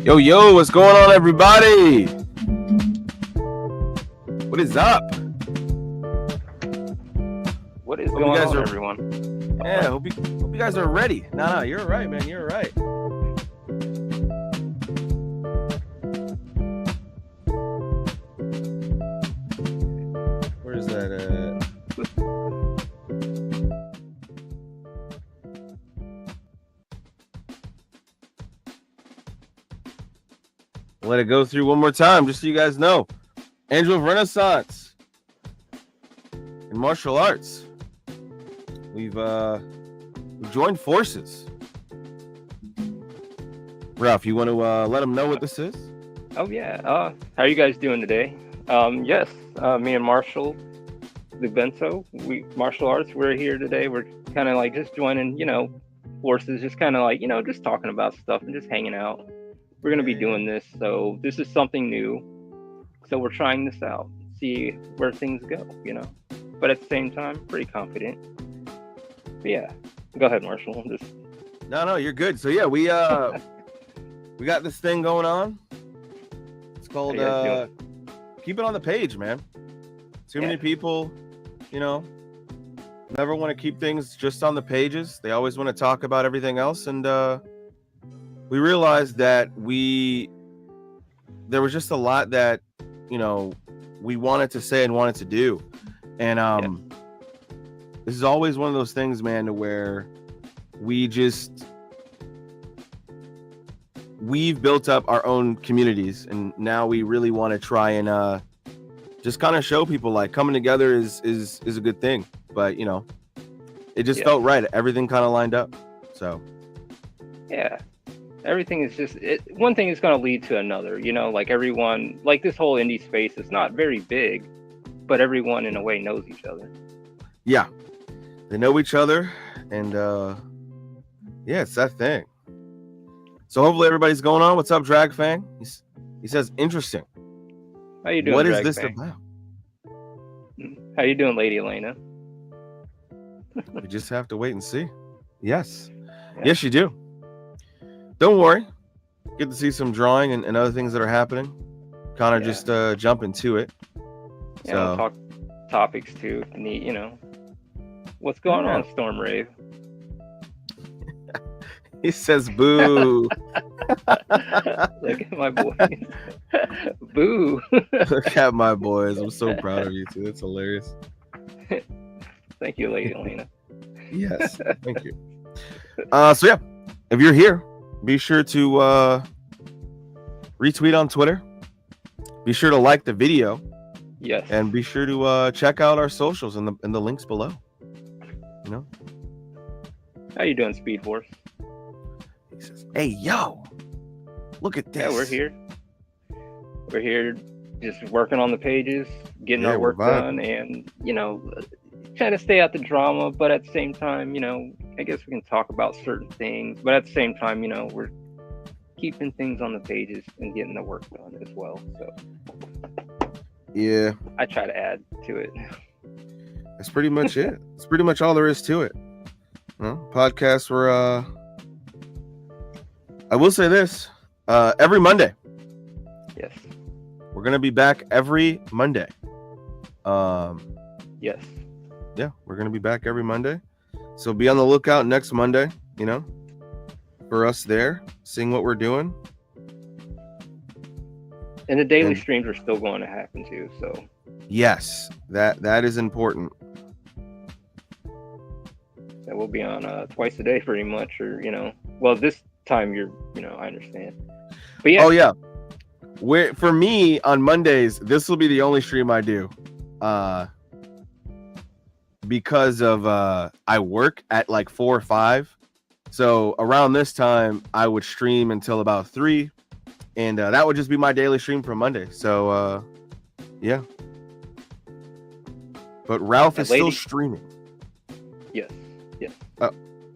Yo, what's going on, everybody? What is up? What is going on, everyone? Yeah, hope you guys are ready. No, you're right, man. You're right. Where's that at? Let it go through one more time, just so you guys know. Angel of Renaissance and Marshulartz. We've joined forces. Ralph, you want to let them know what this is? Oh yeah. How are you guys doing today? Yes. Me and Marshall, the Bento, Marshulartz. We're here today. We're kind of like just joining, forces. Just kind of like, just talking about stuff and just hanging out. We're gonna be doing this, so this is something new. So we're trying this out, see where things go, But at the same time, pretty confident. But yeah, go ahead, Marshall. No, you're good. So yeah, we got this thing going on. It's called Keep It on the Page, man. Too many people, never want to keep things just on the pages. They always want to talk about everything else, and we realized that there was just a lot that we wanted to say and wanted to do, and this is always one of those things, man, to where we've built up our own communities, and now we really want to try and just kind of show people like coming together is a good thing, but it just felt right. Everything kind of lined up. So everything is just one thing is going to lead to another, like everyone, like this whole indie space is not very big, but everyone in a way knows each other. Yeah, they know each other, and it's that thing. So hopefully everybody's going on. What's up, Drag Fang? He says interesting. How you doing? What Drag is this Fang? about? How you doing, Lady Elena? We just have to wait and see. Yes you do. Don't worry. Get to see some drawing and other things that are happening. Kind of just jump into it. Yeah, so we'll talk topics too. Neat, What's going on, Storm Rave? He says boo. Look at my boys. Boo. Look at my boys. I'm so proud of you too. That's hilarious. Thank you, Lady Elena. Yes, thank you. So yeah, if you're here, be sure to retweet on Twitter. Be sure to like the video. Yes. And be sure to check out our socials in the links below. How you doing, Speed Force? He says, "Hey, yo, look at this." Yeah, we're here. We're here, just working on the pages, getting our work done, and trying to stay out the drama, but at the same time, I guess we can talk about certain things, but at the same time, we're keeping things on the pages and getting the work done as well. So yeah, I try to add to it. That's pretty much it. It's pretty much all there is to it. Podcasts were I will say this, every Monday. Yes. We're gonna be back every Monday. Yes. Yeah, we're gonna be back every Monday. So be on the lookout next Monday, for us there, seeing what we're doing. And the daily streams are still going to happen too, so. Yes, that is important. That will be on twice a day pretty much, or well, this time I understand. But yeah. Oh yeah. For me on Mondays, this will be the only stream I do. Because of I work at like 4 or 5. So around this time I would stream until about 3, and that would just be my daily stream for Monday. So yeah. But Ralph is still streaming. Yes. Oh,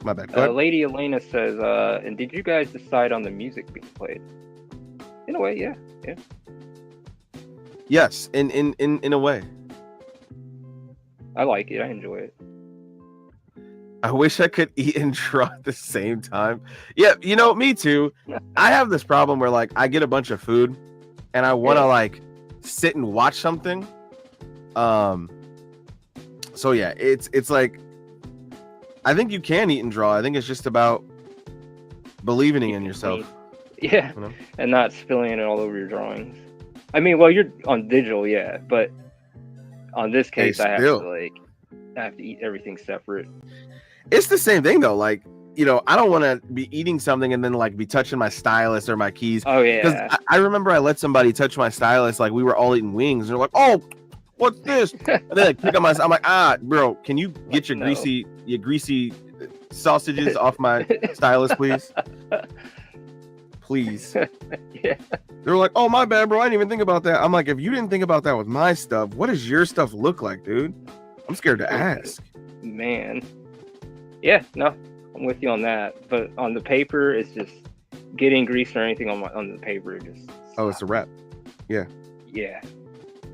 my bad. Lady Elena says, and did you guys decide on the music being played? In a way, yeah. Yes, in a way. I like it. I enjoy it. I wish I could eat and draw at the same time. Yeah, me too. I have this problem where like I get a bunch of food and I want to like sit and watch something. So yeah, it's like I think you can eat and draw. I think it's just about believing in yourself. Yeah, and not spilling it all over your drawings. I mean, well, you're on digital, yeah, but on this case, I have to eat everything separate. It's the same thing though. Like, I don't want to be eating something and then like be touching my stylus or my keys. Oh yeah. Because I remember I let somebody touch my stylus. Like we were all eating wings. And they're like, "Oh, what's this?" And they like pick up my. I'm like, bro, can you get your greasy sausages off my stylus, please? Please. Yeah. They're like, "Oh, my bad, bro. I didn't even think about that." I'm like, if you didn't think about that with my stuff, what does your stuff look like, dude? I'm scared to ask. Man. Yeah, no, I'm with you on that. But on the paper, it's just getting grease or anything on the paper. Oh, it's a wrap. Yeah. Yeah.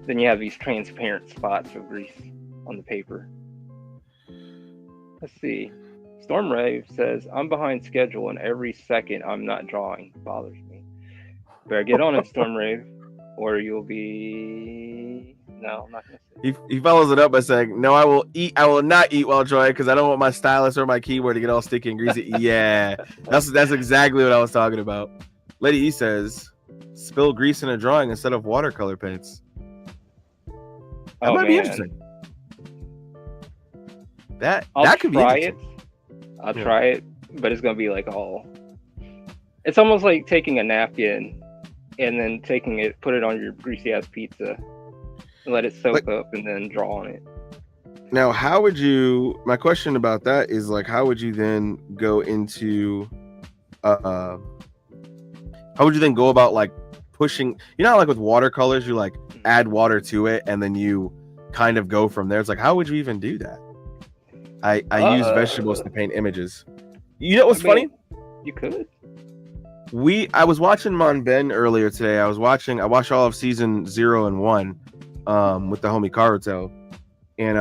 Then you have these transparent spots of grease on the paper. Let's see. Storm Rave says, I'm behind schedule and every second I'm not drawing bothers me. Better get on it, Storm Rave, or you'll be... No, I'm not going to say. He follows it up by saying, no, I will not eat while drawing because I don't want my stylus or my keyboard to get all sticky and greasy. Yeah, that's exactly what I was talking about. Lady E says, spill grease in a drawing instead of watercolor paints. That might be interesting. That could be interesting. I'll try it, but it's gonna be like all. It's almost like taking a napkin and then put it on your greasy ass pizza, and let it soak up, and then draw on it. Now, my question about that is like, how would you then go into, how would you then go about like pushing? Like with watercolors, you like add water to it, and then you kind of go from there. It's like, how would you even do that? I use vegetables to paint images. You know what's funny? You could. I was watching Mon Ben earlier today. I watched all of season 0 and 1 with the homie Karuto. And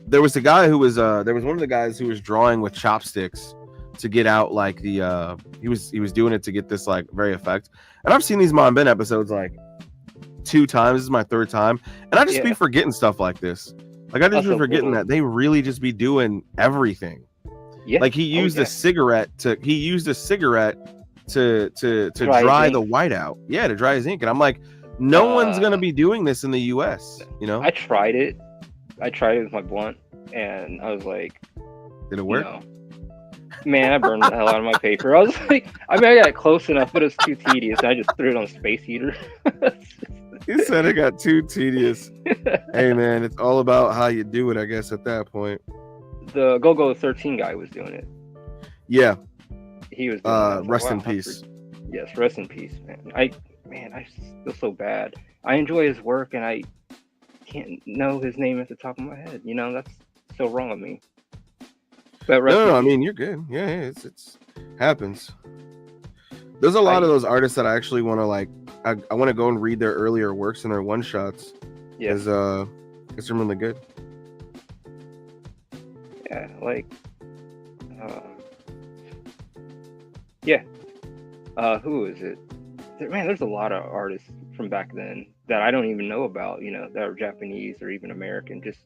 there was a guy who was there was one of the guys who was drawing with chopsticks to get out like the he was doing it to get this like very effect. And I've seen these Mon Ben episodes like 2 times. This is my 3rd time. And I just be forgetting stuff like this. Like I just be forgetting that they really just be doing everything. Yeah. Like he used a cigarette to dry the white out. Yeah, to dry his ink. And I'm like, no one's gonna be doing this in the US, I tried it with my blunt and I was like, did it work? Man, I burned the hell out of my paper. I was like, I got it close enough, but it's too tedious. And I just threw it on a space heater. He said it got too tedious. Hey man, it's all about how you do it, I guess, at that point. The Go-Go 13 guy was doing it. Yeah. He was doing rest in peace. Yes, rest in peace, man. I feel so bad. I enjoy his work and I can't know his name at the top of my head. That's so wrong of me. But no, I mean you're good. Yeah, it's happens. There's a lot of those artists that I actually want to like. I want to go and read their earlier works and their one shots. Yeah, it's really good. Yeah, who is it? Man, there's a lot of artists from back then that I don't even know about. That are Japanese or even American. Just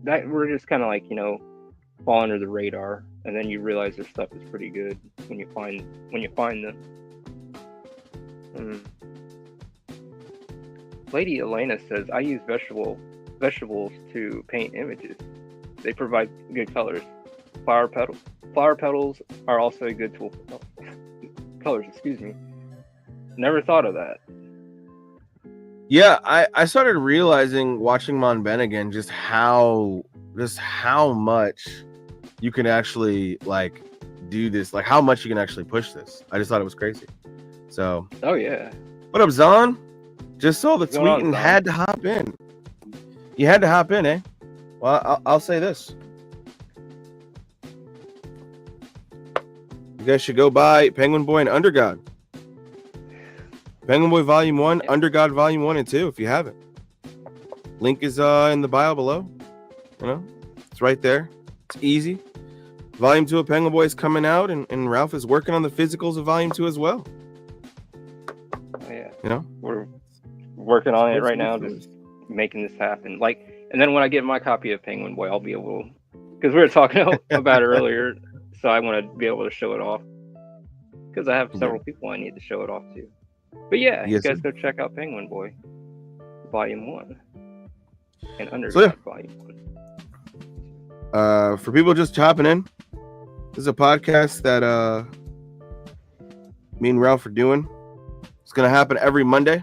that we're just kind of like fall under the radar, and then you realize their stuff is pretty good when you find them. Lady Elena says, I use vegetables to paint images. They provide good colors. Flower petals are also a good tool for colors, excuse me. Never thought of that. Yeah, I started realizing watching Mon Ben again just how much you can actually like do this, like how much you can actually push this. I just thought it was crazy. So oh yeah. What up, Zon? Just saw the tweet and had to hop in. You had to hop in, eh? Well, I'll say this. You guys should go buy Penguin Boy and Undergod. Penguin Boy Volume 1, Undergod Volume 1 and 2 if you haven't. Link is in the bio below. It's right there. It's easy. Volume 2 of Penguin Boy is coming out, and Ralph is working on the physicals of Volume 2 as well. Oh, yeah. You know, we're working on it right now, just making this happen. Like, and then when I get my copy of Penguin Boy, I'll be able, because we were talking about it earlier, so I want to be able to show it off because I have several people I need to show it off to. But yeah, you guys go check out Penguin Boy Volume 1 and Underground Volume 1. For people just hopping in, this is a podcast that me and Ralph are doing. It's gonna happen every Monday.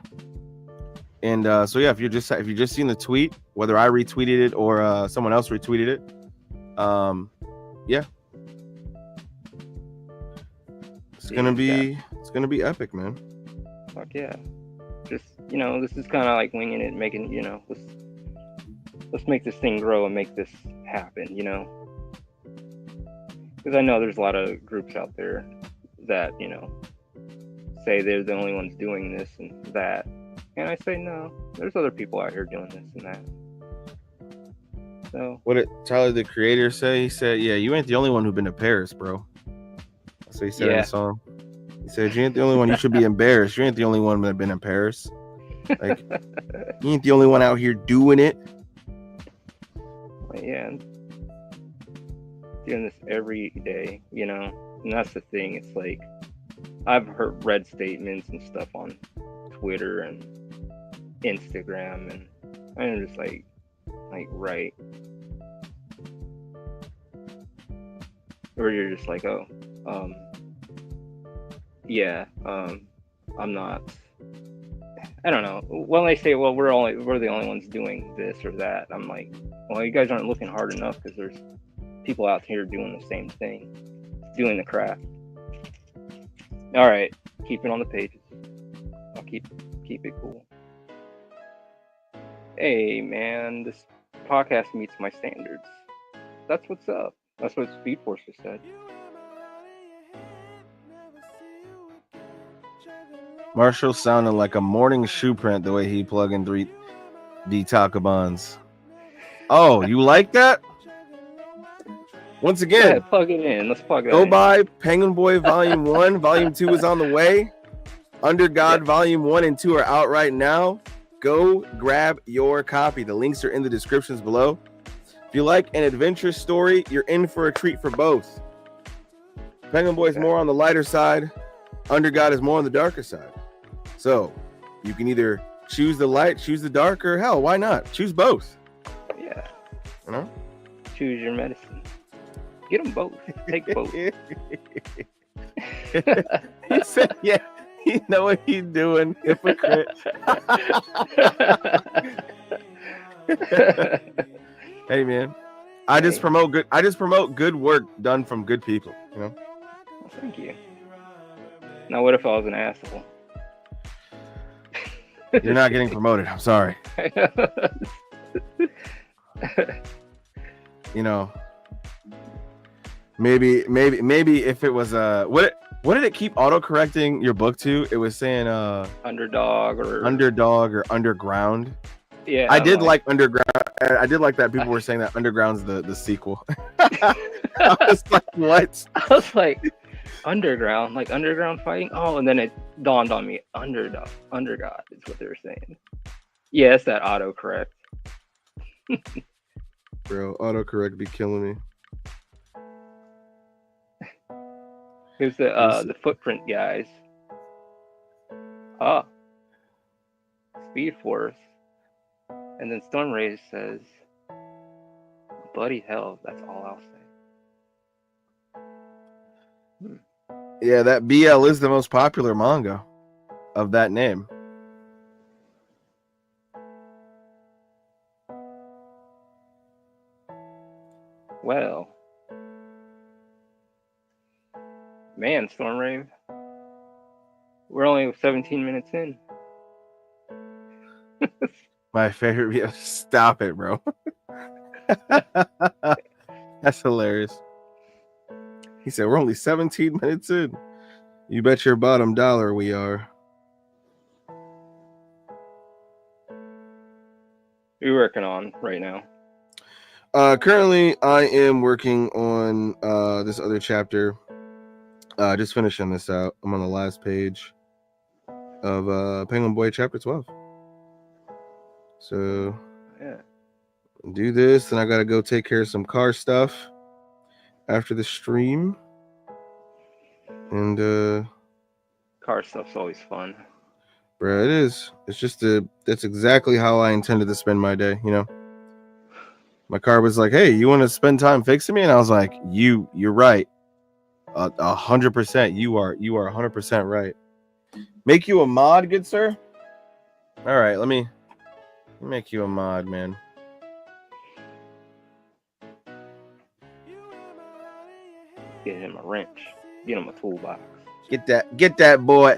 And so yeah, if you just seen the tweet, whether I retweeted it or someone else retweeted it, yeah, it's gonna be epic, man. Fuck yeah! Just this is kind of like winging it, making let's make this thing grow and make this happen, because I know there's a lot of groups out there that say they're the only ones doing this and that. And I say, no, there's other people out here doing this and that. So what did Tyler, the Creator, say? He said, yeah, you ain't the only one who's been to Paris, bro. That's what he said in the song. He said, you ain't the only one. You should be embarrassed. You ain't the only one that been in Paris. Like, you ain't the only one out here doing it. Yeah. Doing this every day, and that's the thing. It's like, I've read statements and stuff on Twitter and Instagram, and I'm just like right, or you're just like, oh, yeah, I'm not. I don't know. When they say, well, we're the only ones doing this or that, I'm like, well, you guys aren't looking hard enough, because there's people out here doing the same thing, doing the craft. All right, keep it on the pages. I'll keep it cool. Hey man, this podcast meets my standards. That's what's up. That's what Speed Force just said. Marshall sounded like a morning shoe print the way he plug in 3D Takabans. Oh, you like that? Once again, go ahead, plug it in. Let's plug it in. Go buy Penguin Boy Volume 1. Volume 2 is on the way. Under God Volume 1 and 2 are out right now. Go grab your copy. The links are in the descriptions below. If you like an adventure story, you're in for a treat for both. Penguin Boy is more on the lighter side. Under God is more on the darker side. So you can either choose the light, choose the dark, or hell, why not? Choose both. Yeah. Choose your medicine. Get them both. Take both. He said, yeah, you know what he's doing, hypocrite. Hey man, I just promote good work done from good people, Well, thank you. Now what if I was an asshole? You're not getting promoted. I'm sorry. Maybe if it was what did it keep auto-correcting your book to? It was saying underdog or underground. Yeah, I did like underground. I did like that people were saying that underground's the sequel. I was like, what? I was like, underground, like underground fighting. Oh, and then it dawned on me, underdog, undergod is what they were saying. Yeah, it's that autocorrect. Bro, autocorrect be killing me. Here's the footprint guys. Speed Force. And then Storm Rage says, bloody hell, that's all I'll say. Yeah, that BL is the most popular manga of that name. Well, man, Storm Rave, we're only 17 minutes in. My favorite video. Stop it, bro. That's hilarious. He said, we're only 17 minutes in. You bet your bottom dollar we are. What are you working on right now? Currently, I am working on this other chapter. Just finishing this out. I'm on the last page of Penguin Boy chapter 12. So Yeah. do this, and I gotta go take care of some car stuff after the stream. And Car stuff's always fun. bro, it is. It's just that's exactly how I intended to spend my day. You know, my car was like, "Hey, you want to spend time fixing me?" And I was like, "You're right, 100%. You are 100% right." Make you a mod, good sir. All right, let me make you a mod, man. Get him a wrench. Get him a toolbox. Get that boy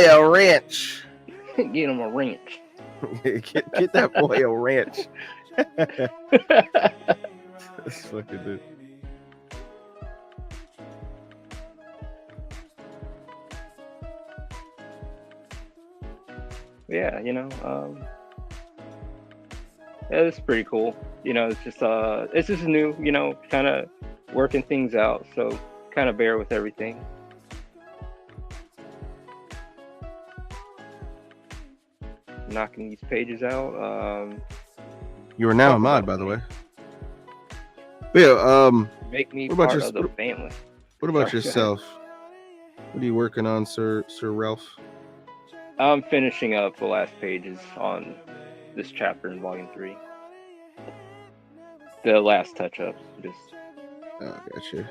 a wrench. Get him a wrench. get that boy a wrench. That's fucking dude. Yeah, yeah, it's pretty cool. It's just new, kind of working things out. So kind of bear with everything. Knocking these pages out. You are now a mod, by the way. But yeah, make me part of the family. What about yourself? What are you working on, Sir Ralph? I'm finishing up the last pages on this chapter in Volume 3. The last touch-ups, just gotcha.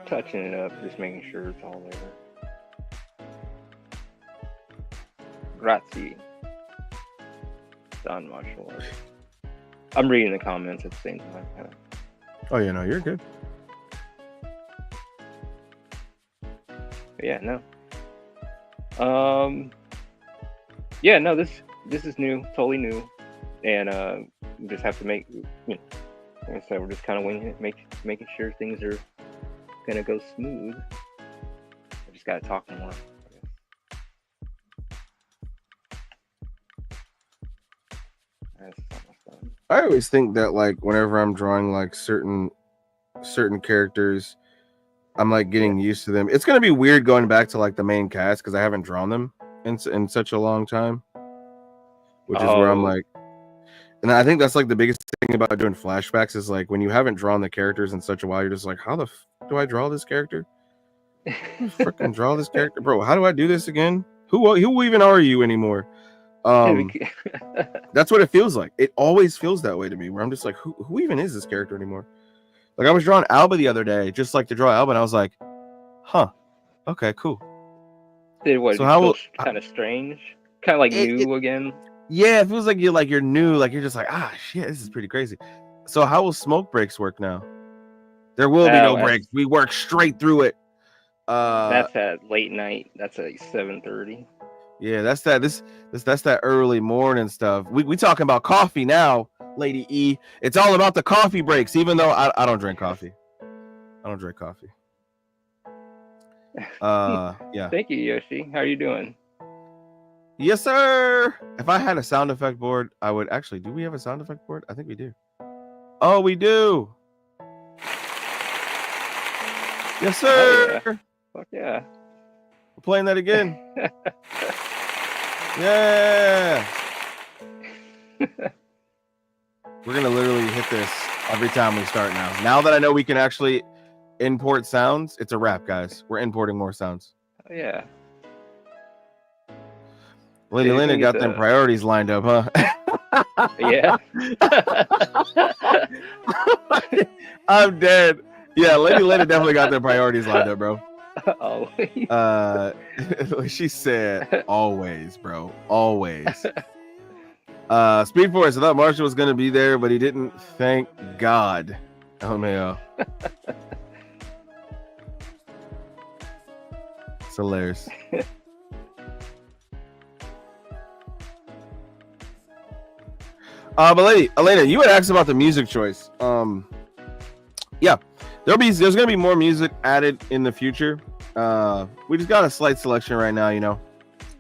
Touching it up, just making sure it's all there. Grazie. Don Marshulartz. I'm reading the comments at the same time. Oh yeah, no, you're good. But yeah, no. Yeah, no, this is new, totally new, and we just have to make, like I said, we're just kind of winging it, making sure things are gonna go smooth. I just gotta talk more. That's almost done. I always think that like whenever I'm drawing like certain characters, I'm like getting used to them. It's gonna be weird going back to like the main cast because I haven't drawn them in such a long time, which is where I'm like, and I think that's like the biggest thing about doing flashbacks is like when you haven't drawn the characters in such a while, you're just like, how the do I draw this character? Freaking draw this character, bro. How do I do this again? Who even are you anymore? That's what it feels like. It always feels that way to me, where I'm just like, who even is this character anymore? Like I was drawing Alba the other day, just like to draw Alba, and I was like, huh, okay, cool. So how kind of strange, kind of like new again. Yeah, it feels like you're new, like you're just like, shit, this is pretty crazy. So how will smoke breaks work now? There will be no breaks. We work straight through it. That's at late night. That's at 7:30. Yeah, that's that early morning stuff. We talking about coffee now, Lady E. It's all about the coffee breaks, even though I don't drink coffee. I don't drink coffee. Yeah. Thank you, Yoshi. How are you doing? Yes, sir. If I had a sound effect board, I would actually. Do we have a sound effect board? I think we do. Oh, we do. Yes, sir. Oh, yeah. Fuck yeah. We're playing that again. Yeah. We're gonna literally hit this every time we start now. Now that I know we can actually import sounds, it's a wrap, guys. We're importing more sounds. Oh, yeah. Lady Linda got them priorities lined up, huh? Yeah. I'm dead. Yeah, Lady Linda definitely got their priorities lined up, bro. Always. She said always, bro. Always. Speed Force, I thought Marshall was gonna be there, but he didn't. Thank God. Oh man. It's hilarious. But lady, Elena, you had asked about the music choice. Yeah, there's gonna be more music added in the future. We just got a slight selection right now, you know.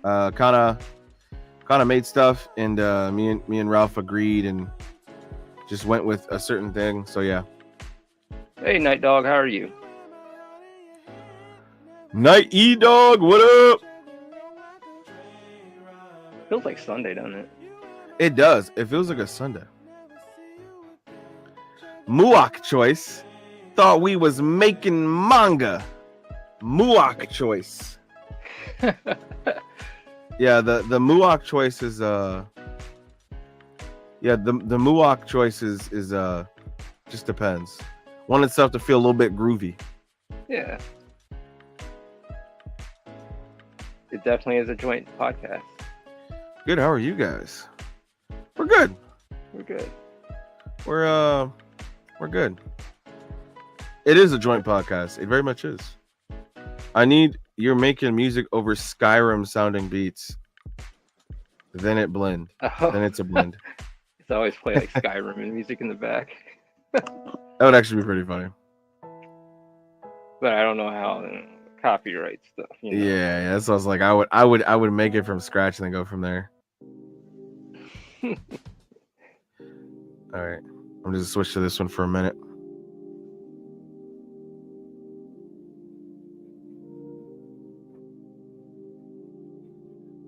Kind of made stuff, and me and Ralph agreed, and just went with a certain thing. So yeah. Hey, Night Dog, how are you? Night E Dog, what up? Feels like Sunday, doesn't it? It does. It feels like a Sunday. Muak choice. Thought we was making manga. Muak choice. Yeah, the Muak choice is the Muak choice is just depends. Want itself to feel a little bit groovy. Yeah. It definitely is a joint podcast. Good. How are you guys? We're good. We're good. We're good. It is a joint podcast. It very much is. You're making music over Skyrim sounding beats. Then it blend. Oh. Then it's a blend. It's always play like Skyrim and music in the back. That would actually be pretty funny. But I don't know how copyright stuff. You know? Yeah. That's what I was like. I would make it from scratch and then go from there. All right. I'm just switch to this one for a minute.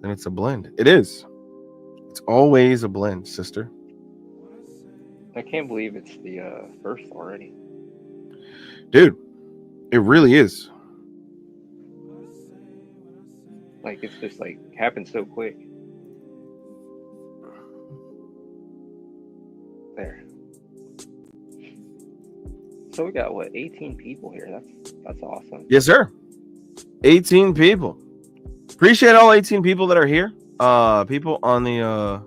And it's a blend. It is. It's always a blend, sister. I can't believe it's the first already. Dude, it really is. Like, it's just like happened so quick. There. So we got 18 people here. That's awesome. Yes, sir. 18 people. Appreciate all 18 people that are here. People on the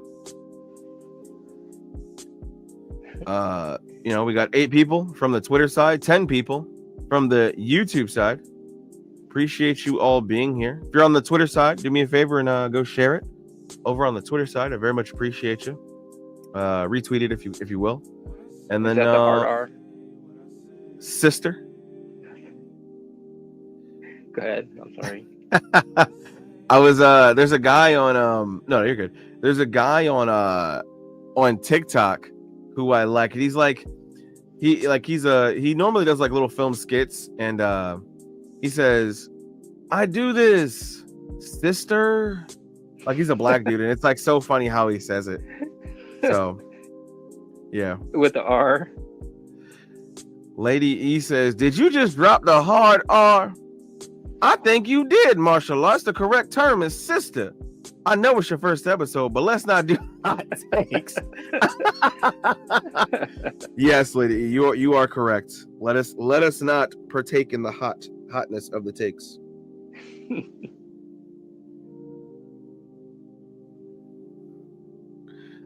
we got 8 people from the Twitter side, 10 people from the YouTube side. Appreciate you all being here. If you're on the Twitter side, do me a favor and go share it over on the Twitter side. I very much appreciate you. Retweet it if you will. And then Is that the hard R? Sister. Go ahead. I'm sorry. I was there's a guy on no, you're good. There's a guy on TikTok who I like. He's like he normally does like little film skits, and he says, "I do this, sister." Like, he's a black dude, and it's like so funny how he says it. So yeah. With the R. Lady E says, "Did you just drop the hard R?" I think you did, Marshulartz. The correct term is sister. I know it's your first episode, but let's not do hot takes. Yes, Lady E, you are correct. Let us not partake in the hotness of the takes.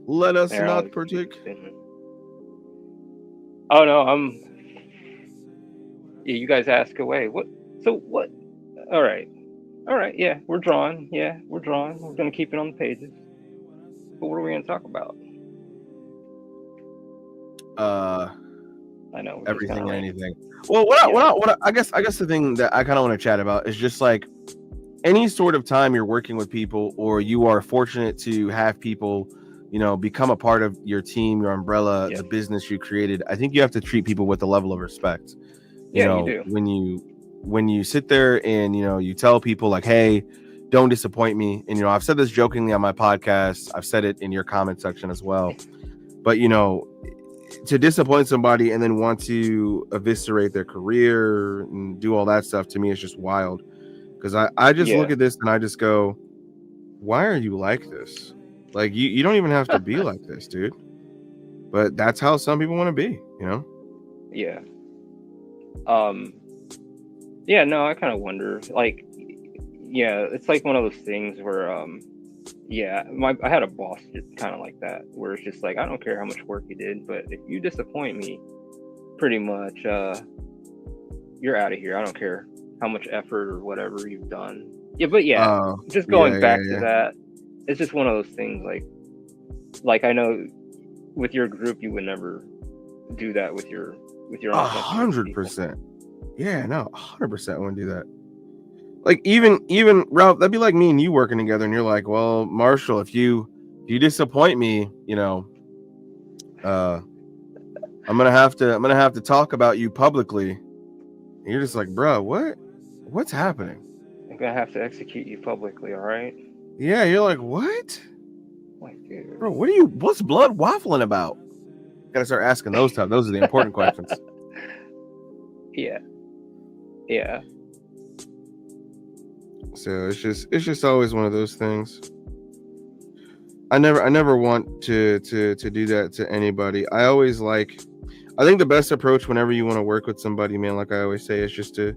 Let us not partake. Oh no, yeah, you guys ask away. What? So what? All right. Yeah, we're drawing. We're gonna keep it on the pages. But what are we gonna talk about? I know everything and anything. Well, what I guess the thing that I kind of want to chat about is just like any sort of time you're working with people, or you are fortunate to have people, become a part of your team, your umbrella, the business you created. I think you have to treat people with a level of respect. You do. When you sit there and you tell people like, "Hey, don't disappoint me." And I've said this jokingly on my podcast. I've said it in your comment section as well. But to disappoint somebody and then want to eviscerate their career and do all that stuff, to me is just wild. Because I just look at this and I just go, why are you like this? Like, you don't even have to be like this, dude. But that's how some people want to be, Yeah. Yeah, no, I kind of wonder, like, it's like one of those things where, I had a boss kind of like that, where it's just like, I don't care how much work you did, but if you disappoint me, pretty much, you're out of here. I don't care how much effort or whatever you've done. Yeah, but just going back to that, it's just one of those things, like I know with your group, you would never do that with your 100%. Yeah, no, 100% I wouldn't do that. Like, even Ralph, that'd be like me and you working together, and you're like, "Well, Marshall, if you disappoint me, I'm gonna have to talk about you publicly. And you're just like, bro, what's happening? I'm gonna have to execute you publicly, all right? Yeah, you're like, what? Like, dude. Bro, what's blood waffling about? Gotta start asking those stuff. Those are the important questions. Yeah. Yeah. So it's just always one of those things. I never want to do that to anybody. I think the best approach whenever you want to work with somebody, man, like I always say, is just to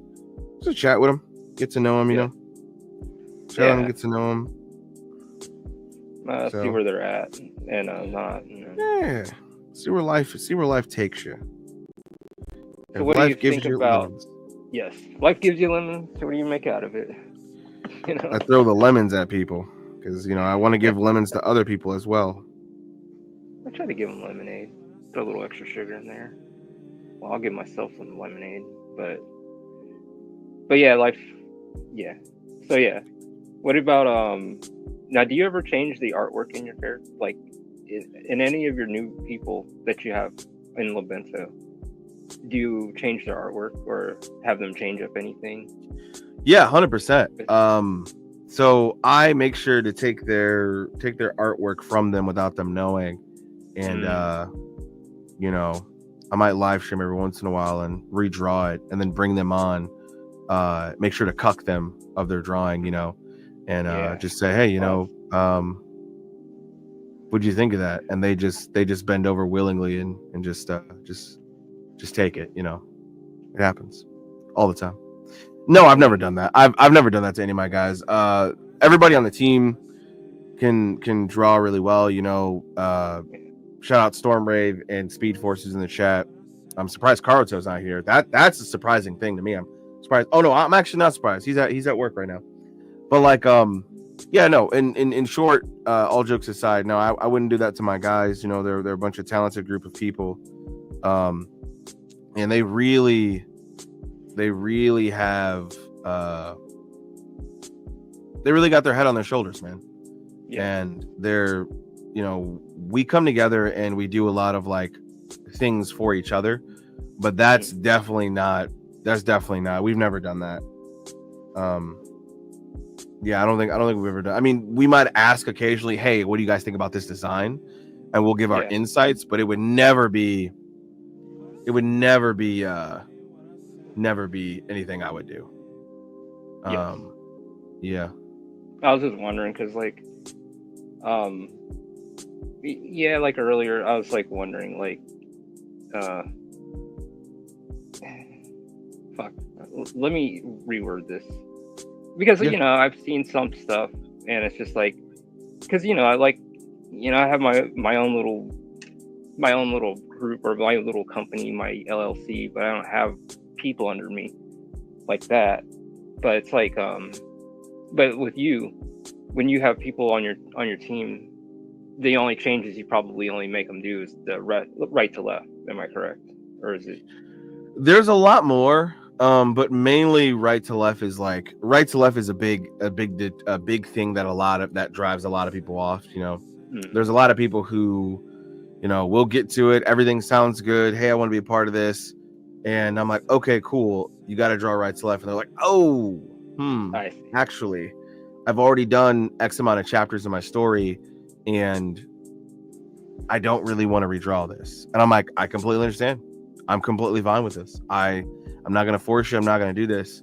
chat with them, get to know them, you know, chat with them, get to know them. See where they're at and not. Yeah, see where life takes you. So what do you think about? Lemons. Yes, life gives you lemons. So what do you make out of it? You know, I throw the lemons at people because I want to give lemons to other people as well. I try to give them lemonade. Put a little extra sugar in there. Well, I'll give myself some lemonade, but yeah, life. Yeah. So yeah, what about now? Do you ever change the artwork in your character, like in any of your new people that you have in Lebento? Do you change their artwork or have them change up anything? Yeah, 100%. So I make sure to take their artwork from them without them knowing, and I might live stream every once in a while and redraw it, and then bring them on. Make sure to cuck them of their drawing, and just say, hey, what'd you think of that? And they just bend over willingly and just take it. It happens all the time. No, I've never done that. I've never done that to any of my guys. Everybody on the team can draw really well. Shout out Stormrave and Speed Forces in the chat. I'm surprised Karuto's not here. That's a surprising thing to me. I'm surprised. Oh no, I'm actually not surprised. He's at work right now. But like, yeah, no. In short, all jokes aside, no, I wouldn't do that to my guys. They're a bunch of talented group of people, and they really have they really got their head on their shoulders, man. Yeah. And they're we come together and we do a lot of like things for each other, but that's definitely not we've never done that. Yeah, I don't think we've ever done. I mean, we might ask occasionally, hey, what do you guys think about this design, and we'll give our insights, but it would never be anything I would do. Yeah. I was just wondering because like like earlier I was like wondering like let me reword this because I've seen some stuff and it's just like because I have my own little group or my little company, my LLC, but I don't have people under me like that. But it's like but with you, when you have people on your team, the only changes you probably only make them do is the right to left. Am I correct, or is it? There's a lot more, but mainly right to left is a big thing that drives a lot of people off. There's a lot of people who, we'll get to it. Everything sounds good. Hey, I want to be a part of this, and I'm like, okay, cool. You got to draw right to left, and they're like, oh, actually, I've already done X amount of chapters in my story, and I don't really want to redraw this. And I'm like, I completely understand. I'm completely fine with this. I'm not going to force you. I'm not going to do this.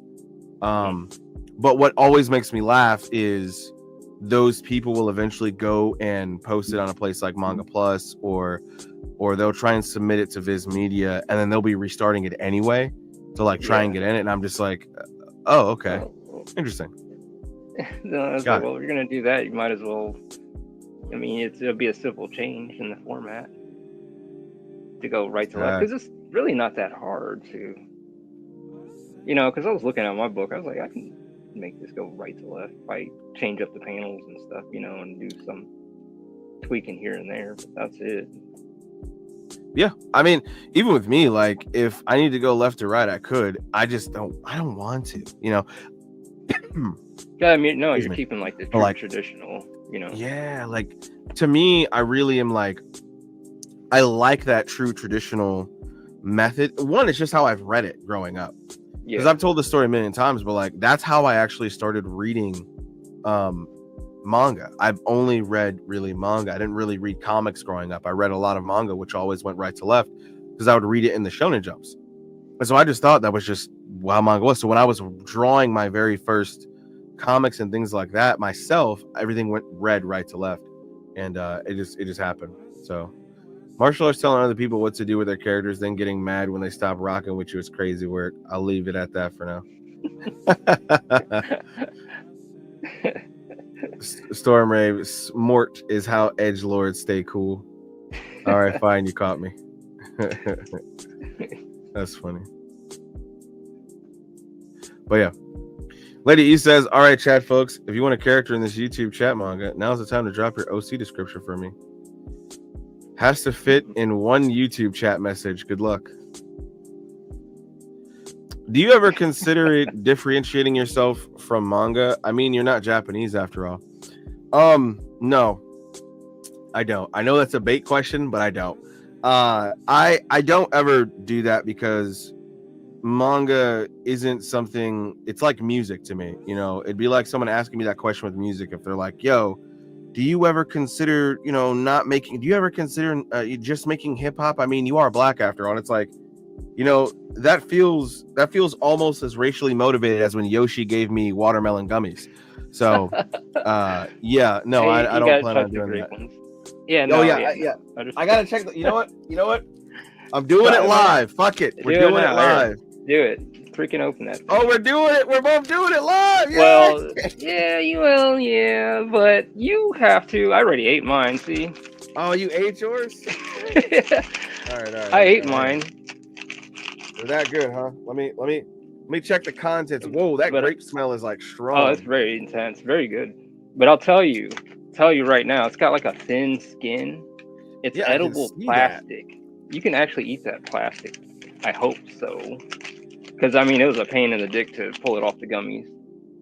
But what always makes me laugh is those people will eventually go and post it on a place like Manga Plus, or they'll try and submit it to Viz Media, and then they'll be restarting it anyway to like try and get in it. And I'm just like, oh, okay. Interesting. No, like, well, if you're going to do that, you might as well. I mean, it'll be a simple change in the format to go right to left, because it's really not that hard to, because I was looking at my book, I was like, I can make this go right to left if I change up the panels and stuff, and do some tweaking here and there, but that's it. Yeah, I mean, even with me, like, if I need to go left to right, I could. I don't want to, Yeah, I mean, no, you're keeping like the traditional, Yeah, like, to me, I really am like, I like that true traditional method. One, it's just how I've read it growing up. Because Yeah. I've told the story a million times, but like that's how I actually started reading manga. I've only read really manga. I didn't really read comics growing up. I read a lot of manga, which always went right to left because I would read it in the shonen jumps. And so I just thought that was just how manga was. So when I was drawing my very first comics and things like that myself, everything went read right to left, and it just happened. So martial arts telling other people what to do with their characters, then getting mad when they stop rocking with you is crazy work. I'll leave it at that for now. Storm Rave, Smort is how edgelords stay cool. All right, fine, you caught me. That's funny. But yeah. Lady E says, all right, chat folks, if you want a character in this YouTube chat manga, now's the time to drop your OC description for me. Has to fit in one YouTube chat message. Good luck. Do you ever consider differentiating yourself from manga? I mean, you're not Japanese after all. No, I don't. I know that's a bait question, but I don't. I don't ever do that because manga isn't something. It's like music to me. You know, it'd be like someone asking me that question with music. If they're like, "Yo, do you ever consider, not making? Do you ever consider just making hip hop? I mean, you are black after all." And it's like, that feels almost as racially motivated as when Yoshi gave me watermelon gummies. So, yeah, no, Hey, I don't plan on doing that. Ones. Yeah, no, no, yeah. I gotta check. You know what? I'm doing it live. Fuck it, we're doing it live. Do it. Freaking open that thing. Oh, we're doing it. We're both doing it live. Yay! Well, yeah, you will, yeah, but you have to. I already ate mine. See? Oh, you ate yours? All right. I ate mine. Is that good, huh? Let me check the contents. Whoa, that grape smell is like strong. Oh, it's very intense. Very good. But I'll tell you right now, it's got like a thin skin. It's edible plastic. You can actually eat that plastic. I hope so. Because, I mean, it was a pain in the dick to pull it off the gummies.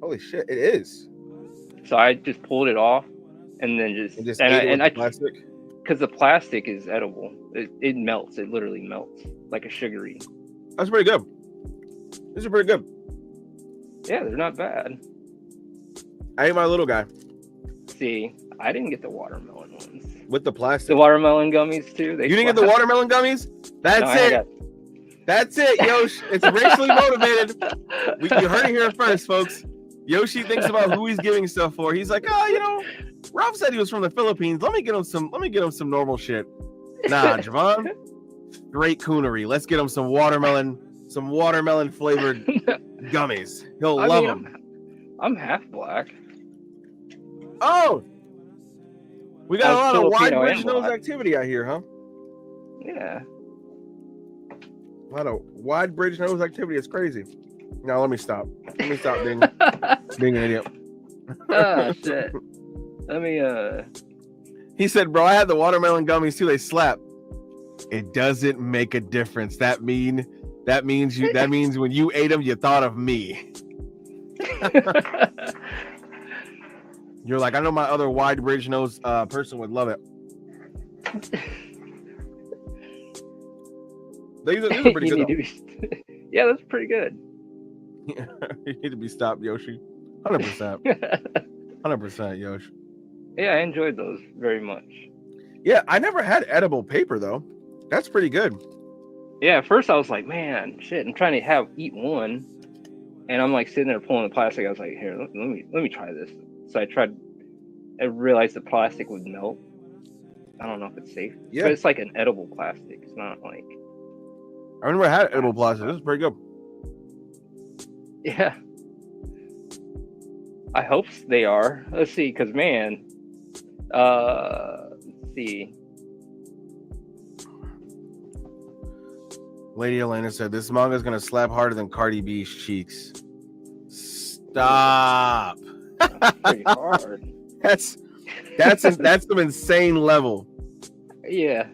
Holy shit, it is. So I just pulled it off and then ate it with the plastic? Because the plastic is edible. It melts. It literally melts like a sugary. That's pretty good. These are pretty good. Yeah, they're not bad. I ate my little guy. See, I didn't get the watermelon ones. With the plastic? The watermelon gummies, too. You didn't get the watermelon gummies? That's it, Yosh. It's racially motivated. You heard it here first, folks. Yoshi thinks about who he's giving stuff for. He's like, Ralph said he was from the Philippines. Let me get him some normal shit. Nah, Javon. Great coonery. Let's get him some watermelon flavored gummies. He'll love them. I'm half black. Oh, we got a lot of wide bridge nose activity out here, huh? Yeah. A lot of wide bridge nose activity. It's crazy. Now let me stop. Being an idiot. Oh shit. Let me He said, bro, I had the watermelon gummies too. They slap. It doesn't make a difference. That means when you ate them, you thought of me. You're like, I know my other wide bridge nose person would love it. These are pretty good. Yeah, that's pretty good. You need to be stopped, Yoshi. 100%. 100%, Yoshi. Yeah, I enjoyed those very much. Yeah, I never had edible paper though. That's pretty good. Yeah, at first I was like, man, shit, I'm trying to eat one, and I'm like sitting there pulling the plastic. I was like, here, let me try this. So I tried. I realized the plastic would melt. I don't know if it's safe. Yeah, but it's like an edible plastic. It's not like. I never had edible plastic. This is pretty good. Yeah. I hope they are. Let's see, because man, let's see. Lady Elena said this manga is gonna slap harder than Cardi B's cheeks. Stop. That's pretty hard. That's some insane level. Yeah.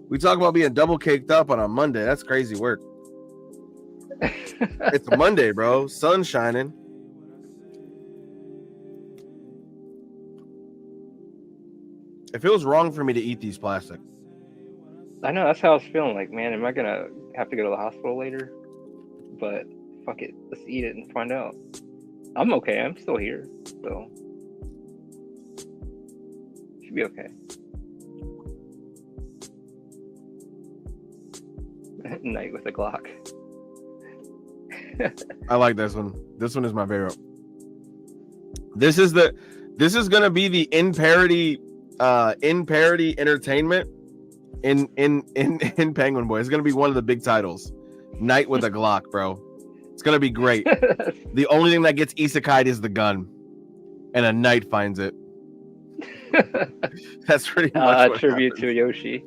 We talk about being double caked up on a Monday. That's crazy work. It's a Monday, bro. Sun shining. It feels wrong for me to eat these plastic. I know that's how I was feeling. Like, man, am I gonna have to go to the hospital later? But fuck it, let's eat it and find out. I'm okay. I'm still here, so should be okay. Night with a Glock. I like this one. This one is my favorite. This is gonna be the in parody entertainment in Penguin Boy. It's gonna be one of the big titles. Night with a Glock, bro. It's gonna be great. The only thing that gets isekai'd is the gun, and a knight finds it. That's pretty much a tribute to Yoshi.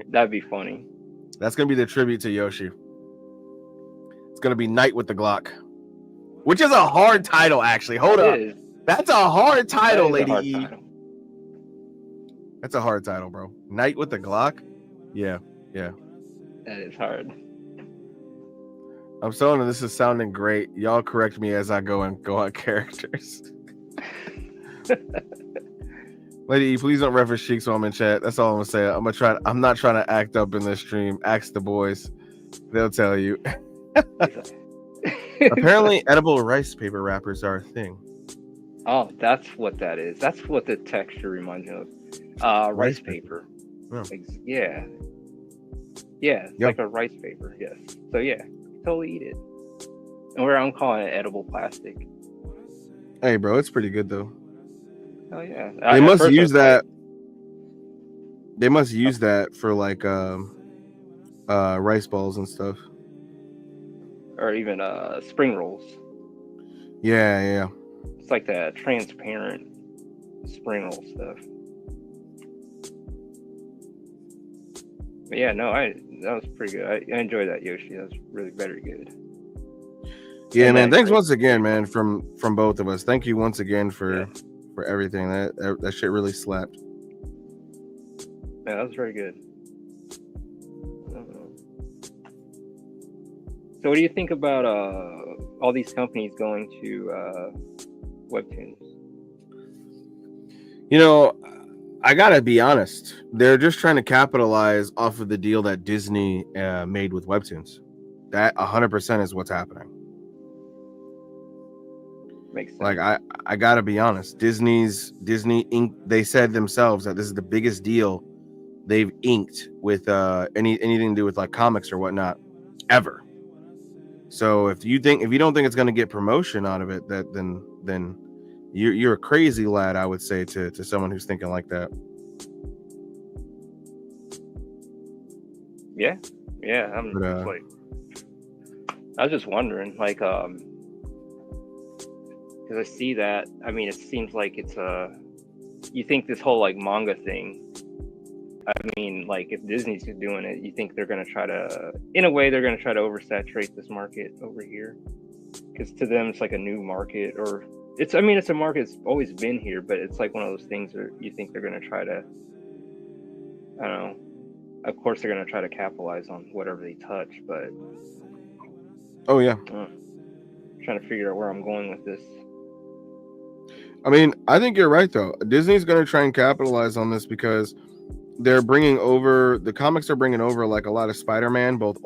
That'd be funny. That's gonna be the tribute to Yoshi. It's gonna be Night with the Glock, which is a hard title, actually. Hold up, that's a hard title, Lady E. That's a hard title, bro. Night with the Glock. Yeah. That is hard. I'm telling you, this is sounding great. Y'all correct me as I go on characters. Lady E, please don't reference Cheeks while I'm in chat. That's all I'm gonna say. I'm not trying to act up in this stream. Ask the boys. They'll tell you. Apparently, edible rice paper wrappers are a thing. Oh, that's what that is. That's what the texture reminds me of. Rice paper. Yeah. It's like a rice paper. Yes. So yeah, totally eat it. And I'm calling it edible plastic. Hey, bro, it's pretty good though. Oh yeah. They must use that. They must use that for like rice balls and stuff. Or even spring rolls. Yeah. It's like that transparent spring roll stuff. But yeah, no, that was pretty good. I enjoyed that, Yoshi. That was really very good. Yeah, and man. Thanks once again, man, from both of us. Thank you once again for everything. That shit really slapped. Yeah, that was very good. So what do you think about all these companies going to Webtoons? You know, I gotta be honest. They're just trying to capitalize off of the deal that Disney made with Webtoons. That 100% is what's happening. Makes sense. Like I gotta be honest. Disney Inc. They said themselves that this is the biggest deal they've inked with anything to do with like comics or whatnot ever. So if you don't think it's gonna get promotion out of it, then you're a crazy lad, I would say to someone who's thinking like that. Yeah. I'm just like, I was just wondering, like, because I see that. I mean, it seems like it's you think this whole like manga thing. I mean, like if Disney's doing it, you think they're gonna try to, in a way, they're gonna try to oversaturate this market over here, because to them it's like a new market, or it's a market that's always been here, but it's like one of those things where you think they're gonna try to, I don't know. Of course, they're gonna try to capitalize on whatever they touch, but oh yeah, trying to figure out where I'm going with this. I mean, I think you're right though. Disney's gonna try and capitalize on this because they're bringing over the comics are bringing over like a lot of Spider-Man, both